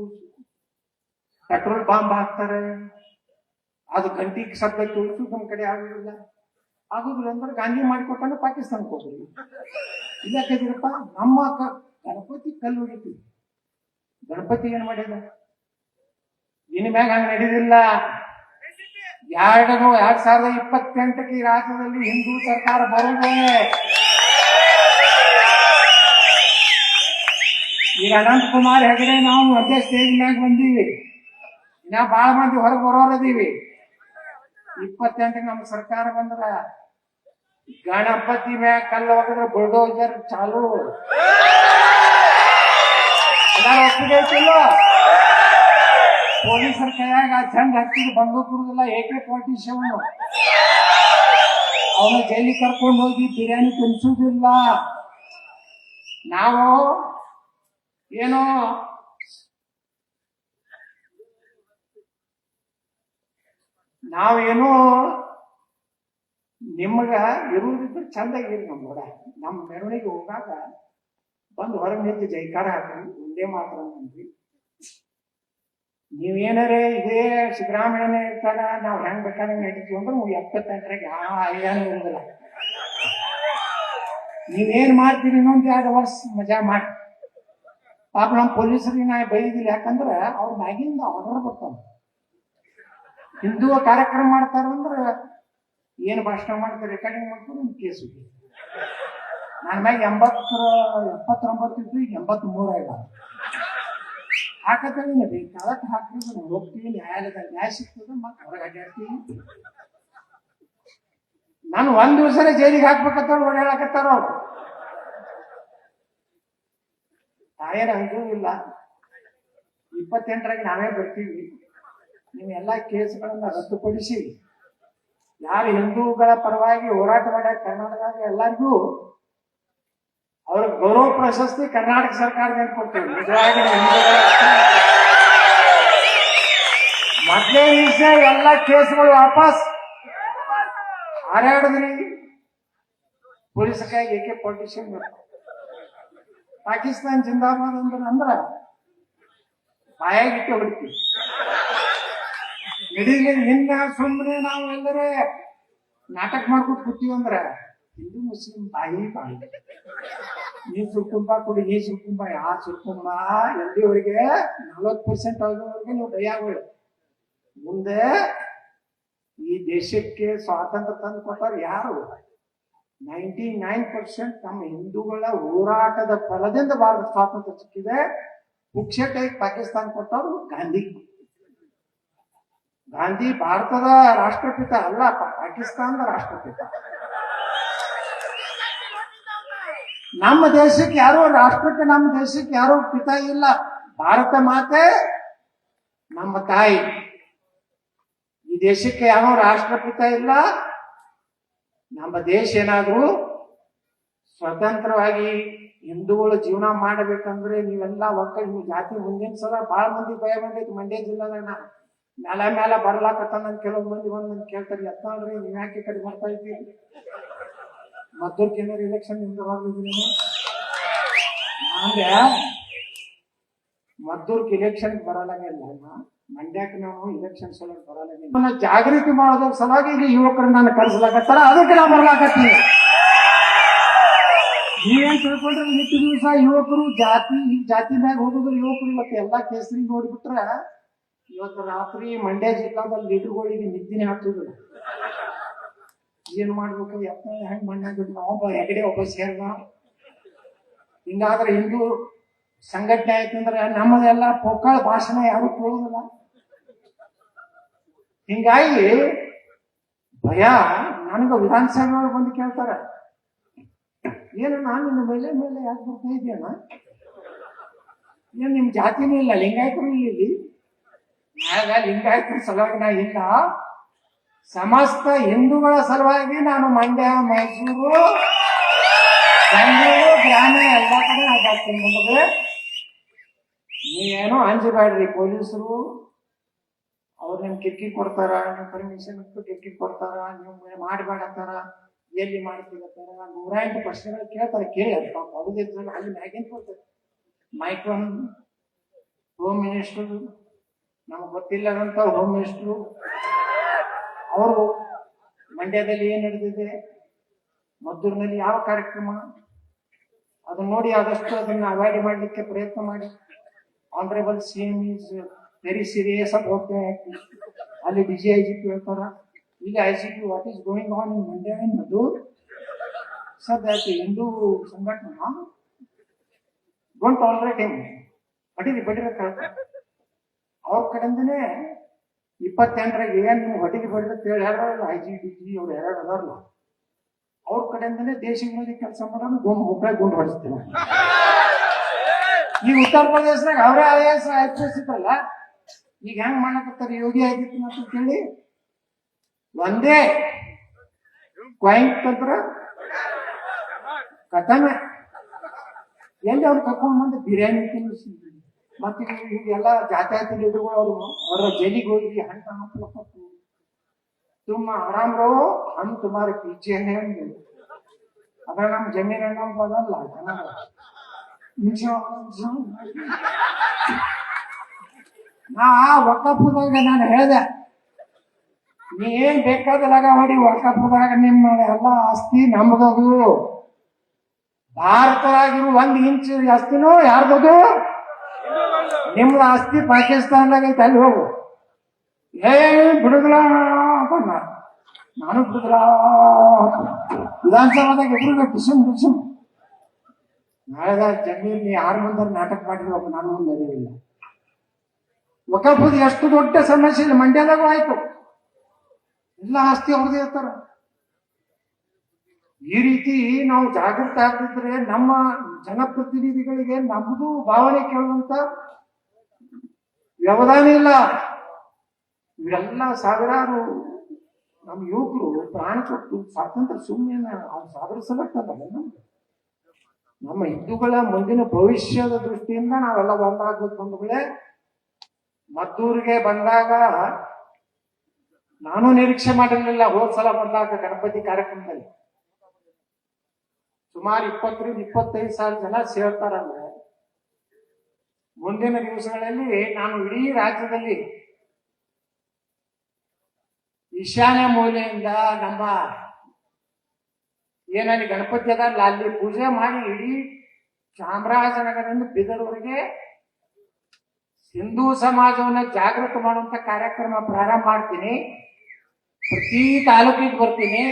[SPEAKER 1] ಪೆಟ್ರೋಲ್ ಬಾಂಬ್ ಹಾಕ್ತಾರೆ, ಅದು ಗಂಟಿ ಶಬ್ದ ಕೇಳಿಸು ನಮ್ಮ ಕಡೆ ಆಗುದಿಲ್ಲ. ಆಗುದಿಲ್ಲ ಅಂದ್ರೆ ಗಾಂಧಿ ಮಾಡಿಕೊಟ್ಟಾಗ ಪಾಕಿಸ್ತಾನಕ್ಕೆ ಹೋಗ್ರಿ. ಇದಾಕಿದ್ರಪ್ಪ ನಮ್ಮ ಗಣಪತಿ ಕಲ್ಲು ಹೋಗಿತ್ತು. ಗಣಪತಿ ಏನ್ ಮಾಡಿದ? ಇನ್ ಮ್ಯಾಗ ಹಂಗ ನಡೆದಿಲ್ಲ. 2028ಕ್ಕೆ ಈ ರಾಜ್ಯದಲ್ಲಿ ಹಿಂದೂ ಸರ್ಕಾರ ಬರುವುದೇ. ಈಗ ಅನಂತಕುಮಾರ್ ಹೆಗಡೆ ನಾವು ಅದೇ ಸ್ಟೇಜ್ ಮ್ಯಾಗ ಬಂದೀವಿ. ಇನ್ನ ಬಾಳ ಮಂದಿ ಹೊರಗೆ ಬರೋರದೀವಿ. 28ಕ್ಕೆ ನಮ್ಮ ಸರ್ಕಾರ ಬಂದ್ರ ಗಣಪತಿ ಮ್ಯಾಗ ಕಲ್ಲು ಹೋಗಿದ್ರೆ ಬುಲ್ಡೋಜರ್ ಚಾಲು. ಎಲ್ಲಾರು ಒಪ್ಪಿಗೆ ಐತಿಲ್ಲ. ಪೊಲೀಸರ ಕೈಯಾಗ ಜಂಗ್ ಹಚ್ಚಿದ ಬಂದೂಕಿರುದಿಲ್ಲ, AK-47. ಅವನ ಜೈಲಿಗೆ ಕರ್ಕೊಂಡು ಹೋಗಿ ಬಿರಿಯಾನಿ ತಿನ್ಸುದಿಲ್ಲ. ನಾವು ಏನೋ ನಾವೇನೋ ನಿಮ್ಗ ಇರುವುದಿದ್ರೆ ಚಂದಾಗಿರಿ. ನಮ್ಗೂಡ ನಮ್ಮ ಮೆರವಣಿಗೆ ಹೋಗಾಗ ಬಂದು ಹೊರಗೆ ನಿಂತು ಜೈಕಾರ ಹಾಕ್ರಿ, ಒಂದೇ ಮಾತ್ರ ಅಂದ್ರಿ. ನೀವೇನಾರೇ ಇದೇ ಸಿದ್ದರಾಮಯ್ಯನೇ ಇರ್ತಾರ, ನಾವು ಹೆಂಗ್ ಬೇಕಾದ್ರೆ ನಡೀತೀವಿ ಅಂದ್ರೆ 78ರಾಗ ಯಾವ ಅಯ್ಯಾನು ಇರುದಿಲ್ಲ. ನೀವೇನ್ ಮಾಡ್ತೀರಿ ಇನ್ನೊಂದು 2 ವರ್ಷ ಮಜಾ ಮಾಡಿ. ಪಾಪ ನಮ್ಮ ಪೊಲೀಸರಿಗೆ ನಾ ಬೈದಿಲ್ಲ, ಯಾಕಂದ್ರೆ ಅವ್ರ ಮ್ಯಾಗಿಂದ ಆರ್ಡರ್ ಬರ್ತಾವ. ಹಿಂದೂ ಕಾರ್ಯಕ್ರಮ ಮಾಡ್ತಾರಂದ್ರ ಏನ್ ಭಾಷಣ ಮಾಡ್ತಾರೆ, ರೆಕಾರ್ಡಿಂಗ್ ಮಾಡ್ತಾರೆ, ಒಂದು ಕೇಸು. ನನ್ನ ಮ್ಯಾಗ 79 ಇದ್ದು, ಈಗ 83 ಆಗ ಹಾಕತ್ತೇನೆ. ಬೇಕಾದಕ್ಕೆ ಹಾಕ್ತೀವಿ, ನಾವು ಹೋಗ್ತೀವಿ, ನ್ಯಾಯಾಲಯದಾಗ ನ್ಯಾಯ ಸಿಗ್ತದೆ, ಮತ್ತೆ ಹೊರಗೆ ಅಡ್ಡಾಡ್ತೀವಿ. ನಾನು ಒಂದ್ ದಿವಸನೇ ಜೈಲಿಗೆ ಹಾಕ್ಬೇಕಂತ ಓಡಾಡಕತ್ತಾರ ಅವ್ರು. ತಾಯೇನ ಹಂಗೂ ಇಲ್ಲ. 28ರಾಗ ನಾವೇ ಬರ್ತೀವಿ. ನೀವು ಎಲ್ಲಾ ಕೇಸ್ಗಳನ್ನ ರದ್ದುಪಡಿಸಿ ಯಾರು ಹಿಂದೂಗಳ ಪರವಾಗಿ ಹೋರಾಟ ಮಾಡ್ಯಾರ ಕರ್ನಾಟಕದಾಗ ಎಲ್ಲರಿಗೂ ಅವ್ರ ಗೌರವ ಪ್ರಶಸ್ತಿ ಕರ್ನಾಟಕ ಸರ್ಕಾರದಿಂದ ಕೊಡ್ತೇವೆ. ನಿಜವಾಗಿ ಮೊದಲೇ ದಿವಸ ಎಲ್ಲ ಕೇಸ್ಗಳು ವಾಪಸ್ ಹಾರಾಡಿದ್ರಿ. ಪೊಲೀಸ್ ಕೈಗೆ ಏಕೆ ಪೊಲಿಟಿಷಿಯನ್ ಪಾಕಿಸ್ತಾನ ಜಿಂದಾಬಾದ್ ಅಂದ್ರ ಬಾಯಾಗಿಟ್ಟು ಹೊಡಿತೀವಿ. ನಡೀಲಿ ನಿನ್ನ ಸುಮ್ಮನೆ ನಾವು ಎಲ್ಲರೇ ನಾಟಕ ಮಾಡ್ಕೊಟ್ಟು ಕೂತೀವಿ ಅಂದ್ರ ಹಿಂದೂ ಮುಸ್ಲಿಂ ಬಾಯಿ ನೀ ಸುರ್ಕುಂಬ ಕೊಡಿ, ನೀ ಸುರ್ಕುಂಬ, ಯಾ ಸುರ್ಕುಂಬ ಎಲ್ಲಿವರೆಗೆ 40% ಆಗೋವರೆಗೆ ನೀವು ದಯಾಗಳು. ಮುಂದೆ ಈ ದೇಶಕ್ಕೆ ಸ್ವಾತಂತ್ರ್ಯ ತಂದು ಕೊಟ್ಟವ್ರು ಯಾರು? 99% ನಮ್ಮ ಹಿಂದೂಗಳ ಹೋರಾಟದ ಫಲದಿಂದ ಭಾರತ ಸ್ವಾತಂತ್ರ್ಯ ಸಿಕ್ಕಿದೆ. ಪುಕ್ಷಟೆ ಪಾಕಿಸ್ತಾನ ಕೊಟ್ಟವರು ಗಾಂಧಿ. ಗಾಂಧಿ ಭಾರತದ ರಾಷ್ಟ್ರಪಿತ ಅಲ್ಲ, ಪಾಕಿಸ್ತಾನದ ರಾಷ್ಟ್ರಪಿತ. ನಮ್ಮ ದೇಶಕ್ಕೆ ಯಾರೋ ರಾಷ್ಟ್ರಕ್ಕೆ, ನಮ್ಮ ದೇಶಕ್ಕೆ ಯಾರೋ ಪಿತ ಇಲ್ಲ. ಭಾರತ ಮಾತೆ ನಮ್ಮ ತಾಯಿ. ಈ ದೇಶಕ್ಕೆ ಯಾರೋ ರಾಷ್ಟ್ರಪಿತ ಇಲ್ಲ. ನಮ್ಮ ದೇಶ ಏನಾದ್ರು ಸ್ವತಂತ್ರವಾಗಿ ಹಿಂದೂಗಳು ಜೀವನ ಮಾಡಬೇಕಂದ್ರೆ ನೀವೆಲ್ಲ ನೀವು ಜಾತಿ ಮುಂದಿನ ಸಲ ಬಹಳ ಮಂದಿ ಭಯ ಬಂದೈತಿ. ಮಂಡ್ಯ ಜಿಲ್ಲಾದಾಗ ಮೇಲ ಬರ್ಲಾಕತ್ತ ಕೆಲವು ಮಂದಿ ಬಂದು ಕೇಳ್ತಾರೆ, ಎತ್ತಾಳ್ರಿ ನೀವ್ ಯಾಕೆ ಕಡೆ ಮಾಡ್ತಾ ಇದ್ದೀರಿ? ಮದ್ದೂರ್ಕಿಂದ ಎಲೆಕ್ಷನ್ ನಿಮ್ದು ಹೋಗಿದ್ದೀನಿ ಅಂದ್ರೆ ಮದ್ದೂರ್ಕ್ ಇಲೆಕ್ಷನ್ ಬರಲಾಗಿಲ್ಲ. ಮಂಡ್ಯಕ್ಕೆ ನಾವು ಇಲೆಕ್ಷನ್ ಸಲ ಬರಲಾಗಿಲ್ಲ. ಜಾಗೃತಿ ಮಾಡೋದ್ರ ಸಲುವಾಗಿ ಇಲ್ಲಿ ಯುವಕರನ್ನ ನಾನು ಕರೆಸಲಾಕತ್ತಾರ, ಅದಕ್ಕೆ ನಾವು ಬರ್ಲಾಕತ್ತೀವಿ. ನೀವೇನ್ ತಿಳ್ಕೊಂಡ್ರೆ ಇಷ್ಟು ದಿವಸ ಯುವಕರು ಜಾತಿ ಮ್ಯಾಗ ಹೋಗುದು ಯುವಕರು ಇವತ್ತು ಎಲ್ಲಾ ಕೇಸರಿ ನೋಡ್ಬಿಟ್ರ ಇವತ್ತು ರಾತ್ರಿ ಮಂಡ್ಯ ಜಿಲ್ಲಾದಲ್ಲಿ ಲೀಡರ್ಗಳಿಗೆ ನಿದ್ದಿನೇ ಹಾಕ್ತಿದ್ರು. ಏನ್ ಮಾಡ್ಬೇಕು, ಎತ್ತ ಹೆಂಗ್ ಮಣ್ಣಾಗ ಒಬ್ಬ ಹೆಗಡೆ ಒಬ್ಬ ಸೇರ್ದ. ಹಿಂಗಾದ್ರೆ ಹಿಂದೂ ಸಂಘಟನೆ ಆಯ್ತಂದ್ರೆ ನಮ್ಮದೆಲ್ಲ ಪೊಕ್ಕಳ ಭಾಷಣ ಯಾರು ಕೇಳುದಿಲ್ಲ. ಹಿಂಗಾಗಿ ಭಯ. ನನಗ ವಿಧಾನಸಭೆ ಬಂದು ಕೇಳ್ತಾರ, ಏನು ನಾನು ನಿನ್ನ ಮೇಲೆ ಯಾಕೆ ಬರ್ತಾ ಇದ್ದೇನ? ಏನ್ ನಿಮ್ ಜಾತಿನೂ ಇಲ್ಲ, ಲಿಂಗಾಯತರು ಇಲ್ಲಿ ಲಿಂಗಾಯತರ ಸಲುವಾಗಿ ನಾ ಇಲ್ಲ, ಸಮಸ್ತ ಹಿಂದೂಗಳ ಸಲುವಾಗಿ ನಾನು ಮಂಡ್ಯ, ಮೈಸೂರು, ಬೆಂಗಳೂರು, ಗ್ರಾಮೀಣ ಎಲ್ಲಾ ಕಡೆ ಹಾಕ್ತೀನಿ. ನಮಗೆ ನೀವೇನೋ ಅಂಜಬೇಡ್ರಿ. ಪೊಲೀಸರು ಅವ್ರು ನಿಮ್ ಕಿರ್ಕಿರಿ ಕೊಡ್ತಾರ, ನಿಮ್ ಪರ್ಮಿಷನ್ ಕಿರ್ಕಿರಿ ಕೊಡ್ತಾರ, ನೀವು ಮಾಡಬೇಡತ್ತಾರ, ಎಲ್ಲಿ ಮಾಡ್ತಿಗತ್ತಾರ, 108 ಪ್ರಶ್ನೆಗಳು ಕೇಳ್ತಾರೆ. ಕೇಳಿ ಅದು ಅವ್ರದ್ದು ಅಲ್ಲಿ ಮ್ಯಾಗೇನ್ ಕೊಡ್ತಾರೆ. ಮೈಕ್ರೋನ್ ಹೋಮ್ ಮಿನಿಸ್ಟರ್, ನಮಗ್ ಗೊತ್ತಿಲ್ಲದಂತ ಹೋಮ್ ಮಿನಿಸ್ಟ್ರು ಅವರು ಮಂಡ್ಯದಲ್ಲಿ ಏನ್ ನಡೆದಿದೆ, ಮದ್ದೂರಿನಲ್ಲಿ ಯಾವ ಕಾರ್ಯಕ್ರಮ, ಅದನ್ನ ನೋಡಿ ಆದಷ್ಟು ಅದನ್ನ ಅವಾಯ್ಡ್ ಮಾಡ್ಲಿಕ್ಕೆ ಪ್ರಯತ್ನ ಮಾಡಿ. Honourable CM is very serious ಆಗಿ ಹೋಗ್ತಾ ಅಲ್ಲಿ DGIGP ಹೇಳ್ತಾರ, ಇಲ್ಲಿ IGP what is going on in Mandya in Maddur sir that Hindu ಸಂಘಟನಾ ಡೋಂಟ್ ಟಾಲರೇಟ್ ಹಿಮ್, ಬಡಿರಿ ಅಂತ ಹೇಳ್ತಾರೆ. ಅವ್ರ ಕಡೆಯಿಂದನೇ 28 ಏನ್ ನಿಮ್ಗೆ ಹೊಟ್ಟಿಗೆ ಬಡಿದ್ರೆ ಹೇಳಿ IGDG ಅವ್ರು ಎರಡು ಅದಾರಲ್ಲ, ಅವ್ರ ಕಡೆಯಿಂದನೇ ದೇಶ ವಿರೋಧಿ ಕೆಲಸ ಮಾಡೋದು ಮುಖ ಗುಂಡು ಹೊಡಿಸ್ತೀವಿ. ಈಗ ಉತ್ತರ ಪ್ರದೇಶದಾಗ ಅವರೇ IAS IPS ಇದ್ರಲ್ಲ, ಈಗ ಹೆಂಗ್ ಮಾಡಕತ್ತಾರೆ ಯೋಗಿ ಆದಿತ್ಯನಾಥ್ ಅಂತ ಹೇಳಿ, ಒಂದೇ ಕ್ವಾಯಿಂಟ್ ಅಂದ್ರ ಕಥಮೆ ಎಲ್ಲಿ ಅವ್ರು ಕರ್ಕೊಂಡ್ ಬಂದು ಬಿರಿಯಾನಿ ತಿನ್ನಿಸಿ ಮತ್ತೆ ಈಗೆಲ್ಲ ಜಾತ್ಯಾತಿ ಲೀಡರ್ಗಳು ಅವರ ಜೈಲಿಗೆ ಹೋಗಿ ಹಣ್ಣು ಹಾಕ್ಲಕ್ಕ ತುಮ್ಮ ಆರಾಮ್ ರೋ ಹಣ್ಣು ತುಮಾರಿ ಪೀಚೆ ಅದ್ರ ನಮ್ ಜಮೀನ್ ಹಣ್ಣು ಬದಲ್ಲ ನಾ ವಕಫದಾಗ ನಾನು ಹೇಳ್ದೆ, ನೀ ಏನ್ ಬೇಕಾದಲಾಗ ಹೊಡಿ, ವಕಫದಾಗ ನಿಮ್ಮ ಎಲ್ಲ ಆಸ್ತಿ ನಮ್ದದು. ಭಾರತದಾಗಿರೋ 1 ಇಂಚ್ ಆಸ್ತಿನೂ ಯಾರ್ದದು? ನಿಮ್ದ ಆಸ್ತಿ ಪಾಕಿಸ್ತಾನದಾಗ ಐತೆ, ಅಲ್ಲಿ ಹೋಗು. ಬಿಡುದಿಲ್ಲ ಅಂತ ನಾನು ಬಿಡುದಿಲ್ಲ. ವಿಧಾನಸಭಾದಾಗ ಎದುರು ಡಿಸಮ್ ನಾಳೆದ ಜಮೀನ್ ಯಾರ ಮುಂದೆ ನಾಟಕ ಮಾಡಿದ್ರು ನಾನು ಮುಂದೆ ಅರಿವಿಲ್ಲ. ವಕಫದ ಎಷ್ಟು ದೊಡ್ಡ ಸಮಸ್ಯೆ ಇಲ್ಲ, ಮಂಡ್ಯದಾಗೂ ಆಯ್ತು. ಎಲ್ಲ ಆಸ್ತಿ ಅವ್ರದೇ ಇರ್ತಾರ. ಈ ರೀತಿ ನಾವು ಜಾಗೃತ ಆಗ್ತಿದ್ರೆ ನಮ್ಮ ಜನಪ್ರತಿನಿಧಿಗಳಿಗೆ ನಮ್ದು ಭಾವನೆ ಕೇಳುವಂತ ವ್ಯವಧಾನ ಇಲ್ಲ. ಇವೆಲ್ಲ ಸಾವಿರಾರು ನಮ್ಮ ಯುವಕರು ಪ್ರಾಣ ಕೊಟ್ಟು ಸ್ವಾತಂತ್ರ್ಯ ಸುಮ್ಮನೆ ಅವ್ರು ಸಾಧಿಸಲಕ್ಕಲ್ಲ ನಮ್ಮ ಹಿಂದೂಗಳ ಮುಂದಿನ ಭವಿಷ್ಯದ ದೃಷ್ಟಿಯಿಂದ ನಾವೆಲ್ಲ ಒಂದಾಗ್ಬೇಕು ಬಂಧುಗಳೇ. ಮದ್ದೂರಿಗೆ ಬಂದಾಗ ನಾನು ನಿರೀಕ್ಷೆ ಮಾಡಿರ್ಲಿಲ್ಲ. ಹೋದ್ ಸಲ ಬಂದಾಗ ಗಣಪತಿ ಕಾರ್ಯಕ್ರಮದಲ್ಲಿ ಸುಮಾರು 20-25 ಜನ ಸೇರ್ತಾರಂದ್ರೆ ಮುಂದಿನ ದಿವಸಗಳಲ್ಲಿ ನಾನು ಇಡೀ ರಾಜ್ಯದಲ್ಲಿ ಈಶಾನ್ಯ ಮೂಲೆಯಿಂದ ನಮ್ಮ ಏನಲ್ಲಿ ಗಣಪತಿ ಅದಲ್ಲ ಅಲ್ಲಿ ಪೂಜೆ ಮಾಡಿ ಇಡೀ ಚಾಮರಾಜನಗರದಿಂದ ಬೀದರ್ವರೆಗೆ ಹಿಂದೂ ಸಮಾಜವನ್ನ ಜಾಗೃತ ಮಾಡುವಂತ ಕಾರ್ಯಕ್ರಮ ಪ್ರಾರಂಭ ಮಾಡ್ತೀನಿ. ಪ್ರತಿ ತಾಲೂಕಿಗೆ ಬರ್ತೀನಿ,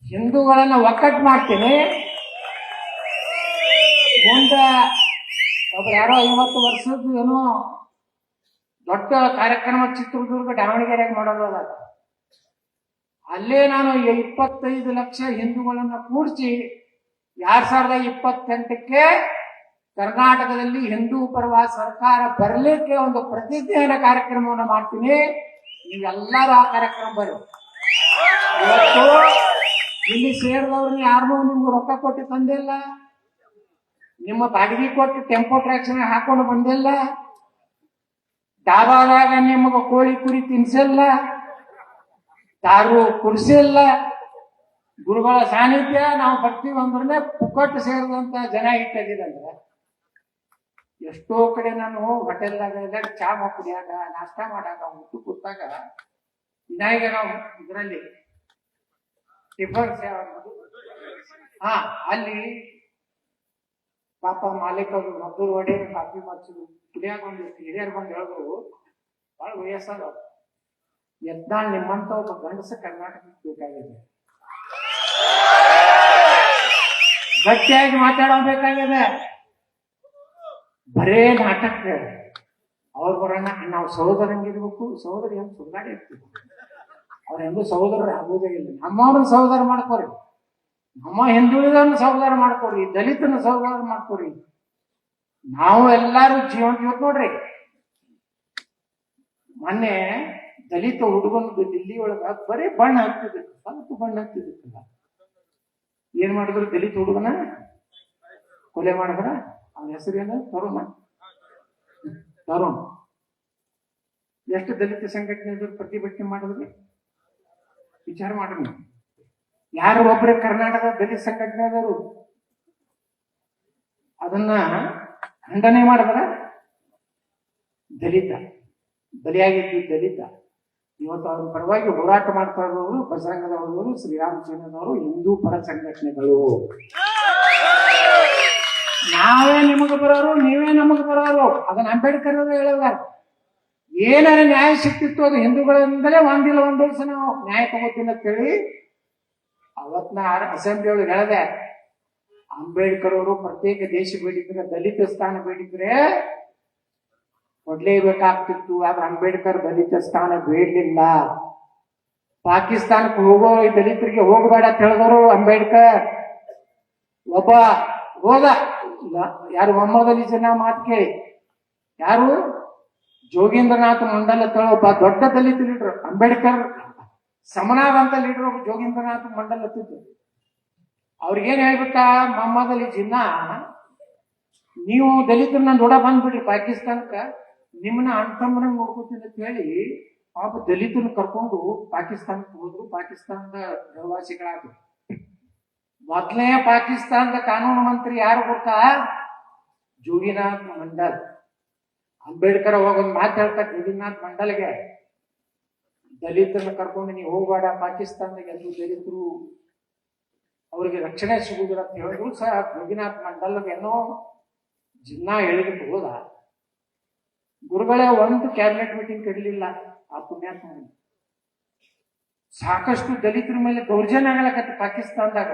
[SPEAKER 1] ಹಿಂದೂಗಳನ್ನ ಒಕ್ಕಟ್ಟು ಮಾಡ್ತೀನಿ. ಮುಂದೆ ಒಬ್ರು ಯಾರೋ 50 ವರ್ಷದ್ದು ಏನೋ ದೊಡ್ಡ ಕಾರ್ಯಕ್ರಮ ಚಿತ್ರದುರ್ಗ ದಾವಣಗೆರೆಗೆ ಮಾಡೋದು ಅದ. ಅಲ್ಲೇ ನಾನು 25 ಲಕ್ಷ ಹಿಂದೂಗಳನ್ನ ಕೂಡಿಸಿ 2028ಕ್ಕೆ ಕರ್ನಾಟಕದಲ್ಲಿ ಹಿಂದೂ ಪರವಾದ ಸರ್ಕಾರ ಬರಲಿಕ್ಕೆ ಒಂದು ಪ್ರತಿಜ್ಞೆಯ ಕಾರ್ಯಕ್ರಮವನ್ನು ಮಾಡ್ತೀನಿ. ನೀವೆಲ್ಲರೂ ಆ ಕಾರ್ಯಕ್ರಮ ಬರ್ರಿ. ಇವತ್ತು ಇಲ್ಲಿ ಸೇರಿದವ್ರನ್ನ ಯಾರನ್ನೂ ನಿಮ್ಗೆ ರೊಕ್ಕ ಕೊಟ್ಟು ತಂದಿಲ್ಲ, ನಿಮ್ಮ ಬಾಡಿಗೆ ಕೊಟ್ಟು ಟೆಂಪೋ ಟ್ರಾಕ್ಷನ್ ಹಾಕೊಂಡು ಬಂದಿಲ್ಲ, ಡಾಬಾದಾಗ ನಿಮಗೆ ಕೋಳಿ ಕುರಿ ತಿನ್ಸಿಲ್ಲ, ದಾರು ಕುಡಿಸಿಲ್ಲ. ಗುರುಗಳ ಸಾನ್ನಿಧ್ಯ ನಾವು ಬರ್ತೀವಿ ಅಂದ್ರೆ ಪುಕ್ಕಟ್ಟು ಸೇರಿದಂತ ಜನ ಇಟ್ಟಿದಂದ್ರೆ ಎಷ್ಟೋ ಕಡೆ ನಾನು ಹೋಟೆಲ್ದಾಗ ಚಾ ಕುಡಿಯಾಗ ನಾಷ್ಟ ಮಾಡಾಗ ಊಟ ಕೂತಾಗ ಇನ್ನಾಗ ನಾವು ಇದರಲ್ಲಿ ಟಿಫನ್ ಅಲ್ಲಿ ಪಾಪ ಮಾಲೀಕರು ಮದ್ದೂರು ವಡೆ ಕಾಫಿ ಮಾಡಿಸಿದ್ರು. ಕುಡಿಯಾಗ ಒಂದಿಷ್ಟು ಹಿರಿಯರು ಬಂದು ಹೇಳಿದ್ರು, ಬಹಳ ವಯಸ್ಸಾದ ಯತ್ನಾಳ್ ನಿಮ್ಮಂತ ಒಬ್ಬ ಗಂಡಸ ಕರ್ನಾಟಕಕ್ಕೆ ಬೇಕಾಗಿದೆ, ಗಟ್ಟಿಯಾಗಿ ಮಾತಾಡಬೇಕಾಗಿದೆ. ಬರೇ ನಾಟಕ ಅವ್ರು ಬರೋಣ ನಾವು ಸಹೋದರಂಗಿರ್ಬೇಕು. ಸಹೋದರಿ ಹೆಂಗ್ ಸುಡ್ಗಾಡಿ ಇರ್ತೀವಿ, ಅವ್ರೆಂದು ಸಹೋದರರು ಆಗೋದೇ ಇಲ್ಲ. ನಮ್ಮವ್ರನ್ನ ಸಹೋದರ ಮಾಡ್ಕೋರಿ, ನಮ್ಮ ಹಿಂದುಳಿದವ್ರನ್ನ ಸಹೋದರ ಮಾಡ್ಕೋರಿ, ದಲಿತನ ಸಹೋದರ ಮಾಡ್ಕೋರಿ. ನಾವು ಎಲ್ಲಾರು ಜೀವಂತ ಇವತ್ತು ನೋಡ್ರಿ. ಮೊನ್ನೆ ದಲಿತ ಹುಡುಗನದು ದಿಲ್ಲಿ ಒಳಗ ಬರೀ ಬಣ್ಣ ಹತ್ತಿದ್ದಕ್ಕೆ, ಸ್ವಲ್ಪ ಬಣ್ಣ ಹತ್ತಿದ್ದಕ್ಕಲ್ಲ, ಏನ್ ಮಾಡಿದ್ರು ದಲಿತ ಹುಡುಗನ ಕೊಲೆ ಮಾಡಿದ್ರ. ಅವನ ಹೆಸರೇನು? ತರುಣ್. ಎಷ್ಟು ದಲಿತ ಸಂಘಟನೆ ಪ್ರತಿಭಟನೆ ಮಾಡಿದ್ರು ವಿಚಾರ ಮಾಡ್ರಿ. ಯಾರು ಒಬ್ಬರೇ ಕರ್ನಾಟಕ ದಲಿತ ಸಂಘಟನೆ ಆದವರು ಅದನ್ನ ಖಂಡನೆ ಮಾಡಿದ್ರ. ದಲಿತ ಬಲಿಯಾಗಿದ್ದು ದಲಿತ. ಇವತ್ತು ಅವ್ರ ಪರವಾಗಿ ಹೋರಾಟ ಮಾಡ್ತಾ ಇರೋರು ಬಜರಂಗದವರು, ಶ್ರೀರಾಮಚಂದ್ರನವರು, ಹಿಂದೂ ಪರ ಸಂಘಟನೆಗಳು. ನಾವೇ ನಿಮಗೆ ಬರೋರು, ನೀವೇ ನಮಗೆ ಬರೋರು. ಅದನ್ನ ಅಂಬೇಡ್ಕರ್ ಅವರು ಹೇಳಿದಾರ. ಏನಾರ ನ್ಯಾಯ ಸಿಕ್ತಿತ್ತು ಅದು ಹಿಂದೂಗಳಿಂದಲೇ ಒಂದಿಲ್ಲ ಒಂದ್ ವರ್ಷ ನಾವು ನ್ಯಾಯ ತಗೋತೀನಿ ಅಂತ ಹೇಳಿ ಅವತ್ನ ಅಸೆಂಬ್ಲಿ ಒಳಗೆ ಹೇಳಿದೆ. ಅಂಬೇಡ್ಕರ್ ಅವರು ಪ್ರತ್ಯೇಕ ದೇಶ ಬೇಡಿದ್ರೆ, ದಲಿತ ಸ್ಥಾನ ಬೇಡಿದ್ರೆ ಕೊಡ್ಲೇಬೇಕಾಗ್ತಿತ್ತು. ಆದ್ರೆ ಅಂಬೇಡ್ಕರ್ ದಲಿತ ಸ್ಥಾನ ಬೇಡಲಿಲ್ಲ. ಪಾಕಿಸ್ತಾನಕ್ಕೆ ಹೋಗೋ ಈ ದಲಿತರಿಗೆ ಹೋಗಬೇಡ ಅಂತ ಹೇಳಿದವರು ಅಂಬೇಡ್ಕರ್. ಒಬ್ಬ ಹೋದ ಯಾರು ಮೊಹಮ್ಮದ್ ಅಲಿ ಜಿನ್ನಾ ಮಾತು ಕೇಳಿ, ಯಾರು ಜೋಗೀಂದ್ರನಾಥ್ ಮಂಡಲ್ ಅಂತ ಒಬ್ಬ ದೊಡ್ಡ ದಲಿತ ಲೀಡರ್, ಅಂಬೇಡ್ಕರ್ ಸಮನಾದಂತ ಲೀಡರ್ ಒಬ್ಬ ಜೋಗೀಂದ್ರನಾಥ್ ಮಂಡಲ್ ಹತ್ತಿತ್ತು. ಅವ್ರಿಗೇನ್ ಹೇಳ್ಬಿಟ್ಟ ಮೊಹಮ್ಮದ್ ಅಲಿ ಜಿನ್ನಾ, ನೀವು ದಲಿತರನ್ನ ನೋಡ ಬಂದ್ಬಿಡ್ರಿ ಪಾಕಿಸ್ತಾನಕ್ಕ, ನಿಮ್ಮನ್ನ ಅಣ್ತಮ್ಮನಂಗ್ ನೋಡ್ಕೋತೀನಿ ಅಂತ ಹೇಳಿ ಪಾಪ ದಲಿತನ ಕರ್ಕೊಂಡು ಪಾಕಿಸ್ತಾನಕ್ಕೆ ಹೋದ್ರು. ಪಾಕಿಸ್ತಾನದ ಪ್ರವಾಸಿಗಳಾದ್ರು. ಮೊದಲನೇ ಪಾಕಿಸ್ತಾನದ ಕಾನೂನು ಮಂತ್ರಿ ಯಾರು ಗೊತ್ತಾ? ಜೋಗಿನಾಥ್ ಮಂಡಲ್. ಅಂಬೇಡ್ಕರ್ ಹೋಗೊಂದು ಮಾತು ಹೇಳ್ತಾರೆ ಜೋಗಿನಾಥ್ ಮಂಡಲ್ಗೆ, ದಲಿತರನ್ನ ಕರ್ಕೊಂಡು ನೀವು ಹೋಗ್ಬೇಡ ಪಾಕಿಸ್ತಾನದಾಗ, ಎಲ್ಲರೂ ದಲಿತರು ಅವ್ರಿಗೆ ರಕ್ಷಣೆ ಸಿಗುದಿಲ್ಲ ಅಂತ ಹೇಳಿದ್ರು ಸಹ ಜೋಗಿನಾಥ್ ಮಂಡಲ್ಗೆ ಏನೋ ಜಿನ್ನಾ ಹೇಳಿಬಿಟ್ಟು ಹೋದ. ಗುರುಗಳೇ ಒಂದು ಕ್ಯಾಬಿನೆಟ್ ಮೀಟಿಂಗ್ ಕರೀಲಿಲ್ಲ ಆ ಪುಣ್ಯಾತ್ಮ. ಸಾಕಷ್ಟು ದಲಿತರ ಮೇಲೆ ದೌರ್ಜನ್ಯ ಆಗಲಕತ್ತ ಪಾಕಿಸ್ತಾನದಾಗ.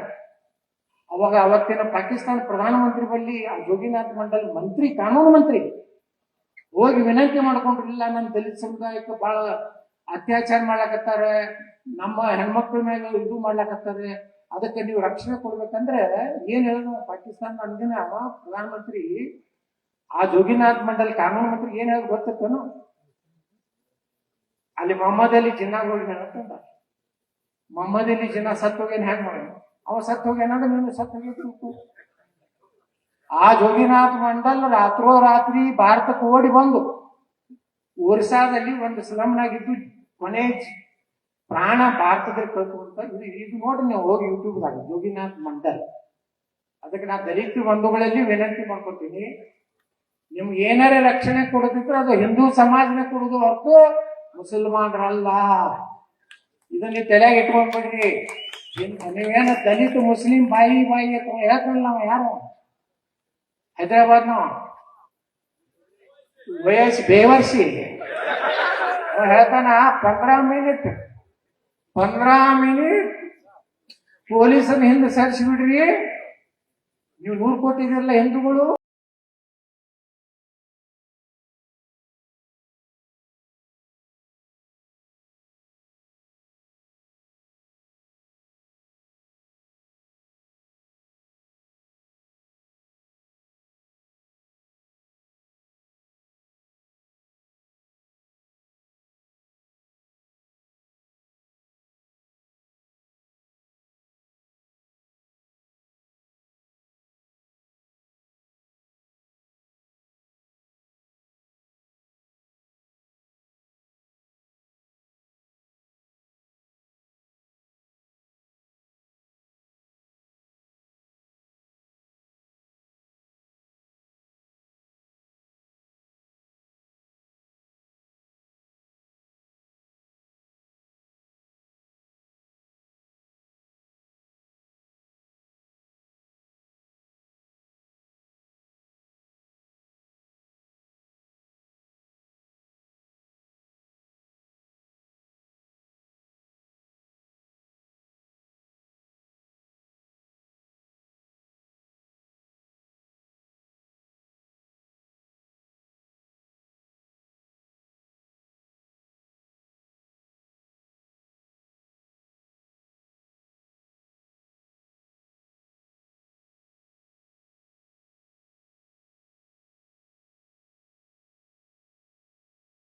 [SPEAKER 1] ಅವಾಗ ಅವತ್ತಿನ ಪಾಕಿಸ್ತಾನ ಪ್ರಧಾನಮಂತ್ರಿ ಬಳಿ ಆ ಜೋಗಿನಾಥ್ ಮಂಡಲ್ ಮಂತ್ರಿ, ಕಾನೂನು ಮಂತ್ರಿ ಹೋಗಿ ವಿನಂತಿ ಮಾಡ್ಕೊಂಡಿರ್ಲಿಲ್ಲ, ನನ್ನ ದಲಿತ ಸಮುದಾಯಕ್ಕೆ ಬಹಳ ಅತ್ಯಾಚಾರ ಮಾಡ್ಲಾಕತ್ತಾರೆ, ನಮ್ಮ ಹೆಣ್ಮಕ್ಳ ಮೇಲೆ ಇದು ಮಾಡ್ಲಾಕತ್ತಾರೆ, ಅದಕ್ಕೆ ನೀವು ರಕ್ಷಣೆ ಕೊಡ್ಬೇಕಂದ್ರೆ ಏನ್ ಹೇಳಿದ್ರು ಪಾಕಿಸ್ತಾನ ಅಂದಿನ ಪ್ರಧಾನಮಂತ್ರಿ ಆ ಜೋಗಿನಾಥ್ ಮಂಡಲ್ ಕಾನೂನು ಮಂತ್ರಿ ಏನ್ ಹೇಳಿ ಗೊತ್ತೇನು? ಅಲ್ಲಿ ಮೊಹಮ್ಮದ್ ಅಲಿ ಜಿನ್ನಾ ಹೋಗಿ ಹೇಳತ್ತಂದ, ಮೊಹಮ್ಮದಲ್ಲಿ ಜನ ಸತ್ತು ಹೋಗ್ಯಾನ ಹೆಂಗ್ ಮಾಡೋದು? ಅವ ಸತ್ತು ಹೋಗ್ಯಾನಂದ್ರೆ ನೀನು ಸತ್ತು ಹೋಗಿತ್ತು. ಆ ಜೋಗಿನಾಥ್ ಮಂಡಲ್ ರಾತ್ರೋರಾತ್ರಿ ಭಾರತಕ್ಕೆ ಓಡಿ ಬಂದು ಒರಿಸ್ಸಾದಲ್ಲಿ ಒಂದು ಸ್ಲಮ್ನಾಗಿದ್ದು ಕೊನೆ ಪ್ರಾಣ ಭಾರತದಲ್ಲಿ ಕಳ್ಕೊಂತ ಇದು ನೋಡ್ರಿ ನೀವು ಹೋಗಿ ಯೂಟ್ಯೂಬ್ದಾಗ ಜೋಗಿನಾಥ್ ಮಂಡಲ್. ಅದಕ್ಕೆ ನಾ ದಲಿತ ಬಂಧುಗಳಲ್ಲಿ ವಿನಂತಿ ಮಾಡ್ಕೊತೀನಿ, ನಿಮ್ಗೆ ಏನಾರ ರಕ್ಷಣೆ ಕೊಡೋದಿದ್ರೆ ಅದು ಹಿಂದೂ ಸಮಾಜನ ಕೊಡುದು ಹೊರತು ಮುಸಲ್ಮಾನರಲ್ಲ. ಇದನ್ನ ತಲೆಯಾಗಿ ಇಟ್ಕೊಂಡ್ಬಿಡ್ರಿ. ನೀವೇನು ದಲಿತ ಮುಸ್ಲಿಂ ಬಾಯಿ ಹೇಳ್ತಾನಲ್ಲ ನಾವ್ ಯಾರು ಹೈದರಾಬಾದ್ ನಾವ್ ಬೇವರ್ಸಿ ಹೇಳ್ತಾನ 15 ಮಿನಿಟ್ ಪೊಲೀಸನ್ನ ಹಿಂದೆ ಸರಿಸಿ ಬಿಡ್ರಿ, ನೀವು 100 ಕೋಟಿ ಇದೆಲ್ಲ ಹಿಂದೂಗಳು